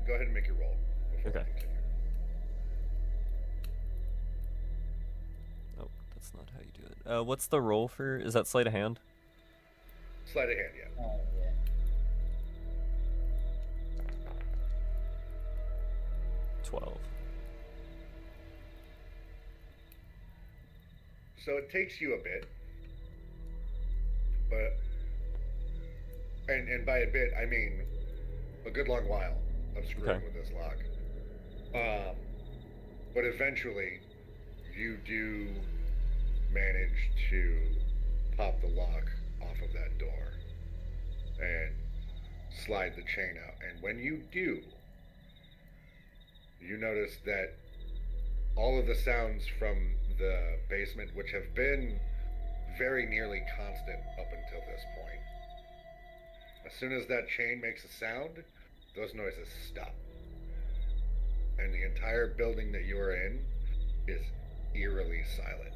go ahead and make your roll. Before Okay. I continue. Oh, that's not how you do it. What's the roll for, is that sleight of hand? Sleight of hand, yeah. Oh, yeah. 12. So it takes you a bit, but, and by a bit, I mean a good long while of screwing Okay. with this lock. But eventually, you do manage to pop the lock off of that door and slide the chain out. And when you do, you notice that all of the sounds from the basement, which have been very nearly constant up until this point, as soon as that chain makes a sound, those noises stop. And the entire building that you are in is eerily silent.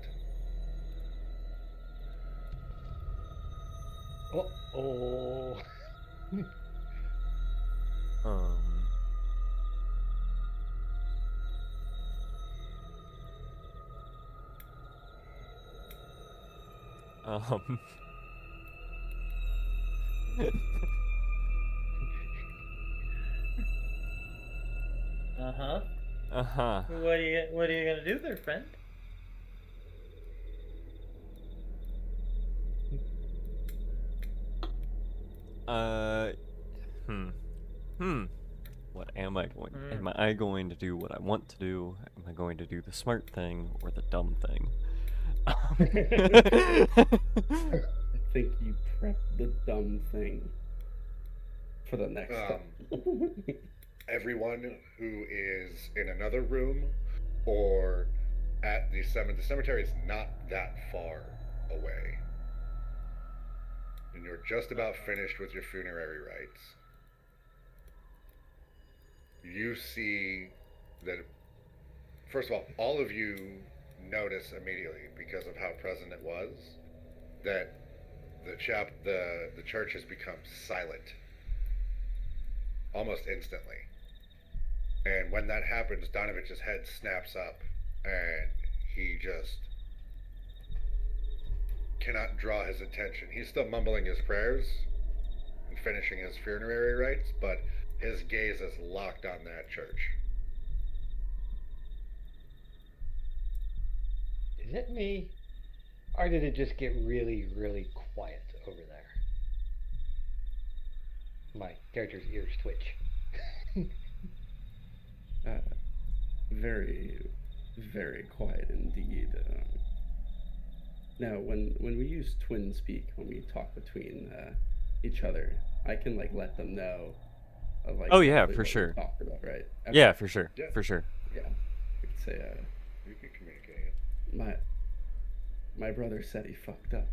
Oh. Um. Uh-huh. Uh-huh. What are you gonna do there, friend? What am I going? Am I going to do what I want to do? Am I going to do the smart thing or the dumb thing? I think you prepped the dumb thing for the next time. Everyone who is in another room or at the cemetery is not that far away. And you're just about finished with your funerary rites. You see that, first of all of you notice immediately, because of how present it was, that the church has become silent almost instantly. And when that happens, Donovich's head snaps up, and he just cannot draw his attention. He's still mumbling his prayers and finishing his funerary rites, but his gaze is locked on that church. Is it me? Or did it just get really, really quiet over there? My character's ears twitch. Very, very quiet indeed. Now, when we use twin speak, when we talk between each other, I can like let them know. Of, like, Oh yeah, roughly for what sure. we talked about, right? Yeah, for sure. Yeah. For sure. Yeah. We could say, You can communicate. my brother said he fucked up.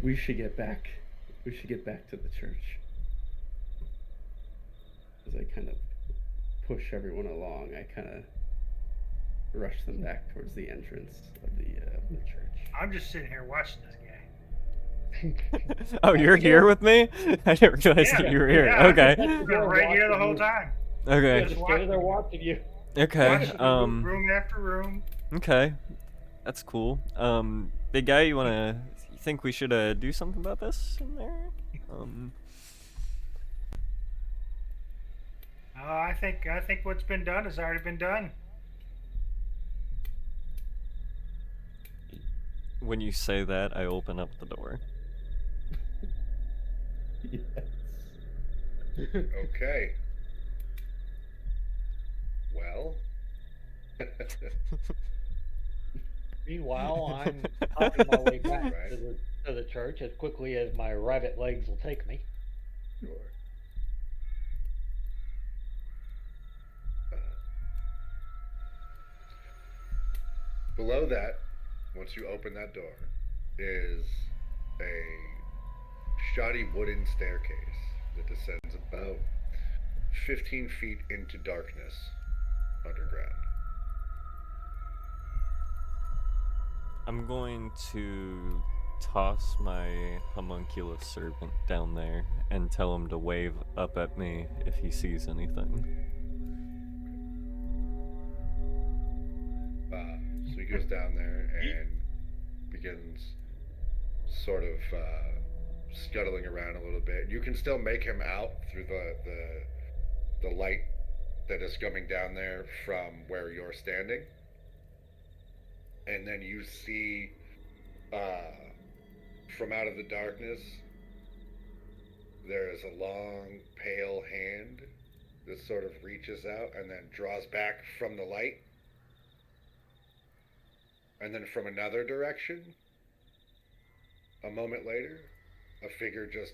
we should get back. We should get back to the church. As I kind of push everyone along, I kind of rush them back towards the entrance of the church. I'm just sitting here watching this guy. Oh, you're here with me? I didn't realize that you were here. Yeah, Okay. I've been right here the whole time. Okay. Just standing there watching you. Okay. Watching room after room. Okay. That's cool. Big guy, you think we should do something about this in there? I think what's been done has already been done. When you say that, I open up the door. Yes. Okay. Well. Meanwhile, I'm hopping my way back Right. to the church as quickly as my rabbit legs will take me. Sure. Below that, once you open that door, is a shoddy wooden staircase that descends about 15 feet into darkness underground. I'm going to toss my homunculus servant down there and tell him to wave up at me if he sees anything. So he goes down there and begins sort of scuttling around a little bit. You can still make him out through the light that is coming down there from where you're standing. And then you see from out of the darkness, there is a long, pale hand that sort of reaches out and then draws back from the light. And then from another direction, a moment later, a figure just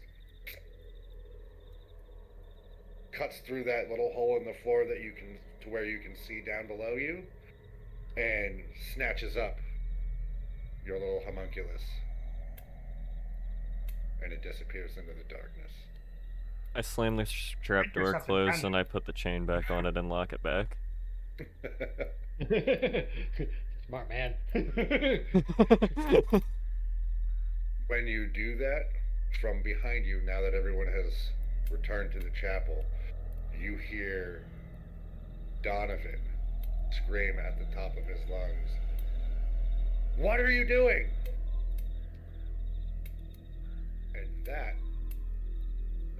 cuts through that little hole in the floor that you can, to where you can see down below you, and snatches up your little homunculus, and it disappears into the darkness. I slam the trap There's door something closed down and I put the chain back on it and lock it back. Smart man. When you do that, from behind you, now that everyone has returned to the chapel, you hear Donovan scream at the top of his lungs, "What are you doing?" And that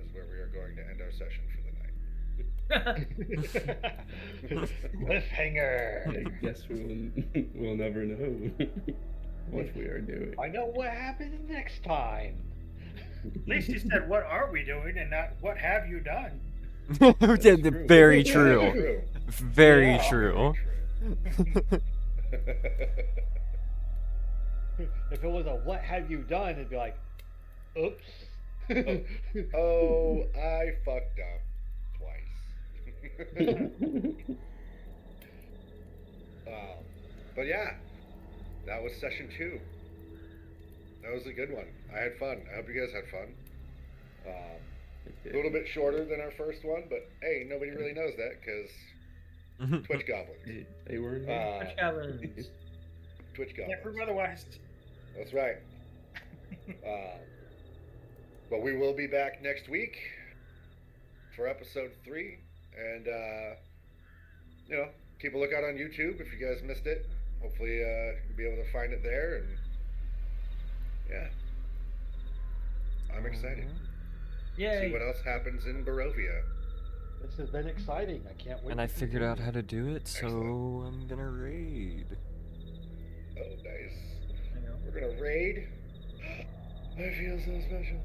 is where we are going to end our session for the night. Cliffhanger. I guess we'll never know what we are doing. I know what happens next time. At least he said, "What are we doing?" and not "What have you done?" true. Very That's true. Very Yeah. true. If it was a "What have you done?" it'd be like, "Oops." Oh, I fucked up twice. But yeah, that was session 2. That was a good one. I had fun. I hope you guys had fun. A little bit shorter than our first one, but hey, nobody really knows that because Twitch goblins. They were in Which goblins? Twitch Can't prove goblins. otherwise. That's right. But we will be back next week for episode 3, and keep a lookout on YouTube if you guys missed it. Hopefully, you'll be able to find it there, and yeah, I'm excited. Yay! See what else happens in Barovia. This has been exciting. I can't wait. And I to figured out continue. how to do it, so Excellent. I'm gonna raid. Oh, nice. I know. We're gonna raid. I feel so special.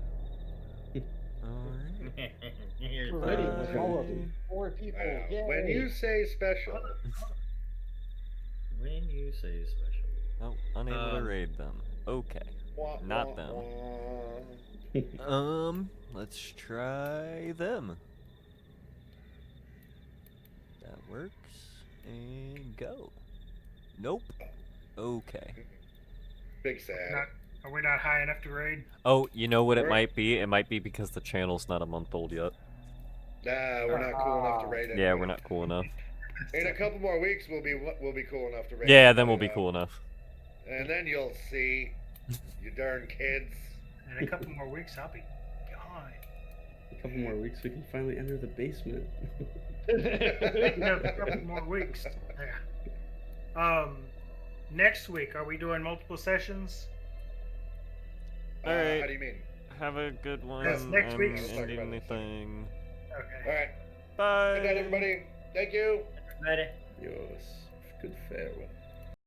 Alright. Here's We're ready with Bye. all of you. 4 people. Yay. When you say special, When you say special. Oh, unable to raid them. Okay. wah, Not wah, them. wah. Let's try them. That works. And go. Nope. Okay. Big sad. Are we not high enough to raid? Oh, you know what it We're- might be? It might be because the channel's not a month old yet. Nah, we're not cool enough to raid it. Yeah, we're not cool enough. In a couple more weeks, we'll be cool enough to raid. Yeah, it, then we'll but, be cool enough. And then you'll see, you darn kids. In a couple more weeks, I'll be gone. A couple more weeks, we can finally enter the basement. A couple more weeks. Yeah. Next week, are we doing multiple sessions? Alright. How do you mean? Have a good one. Yes, next I'm week. We'll talk ending about it in a second. anything. Okay. All right. Bye. Good night, everybody. Thank you. Ready? Yes, good farewell.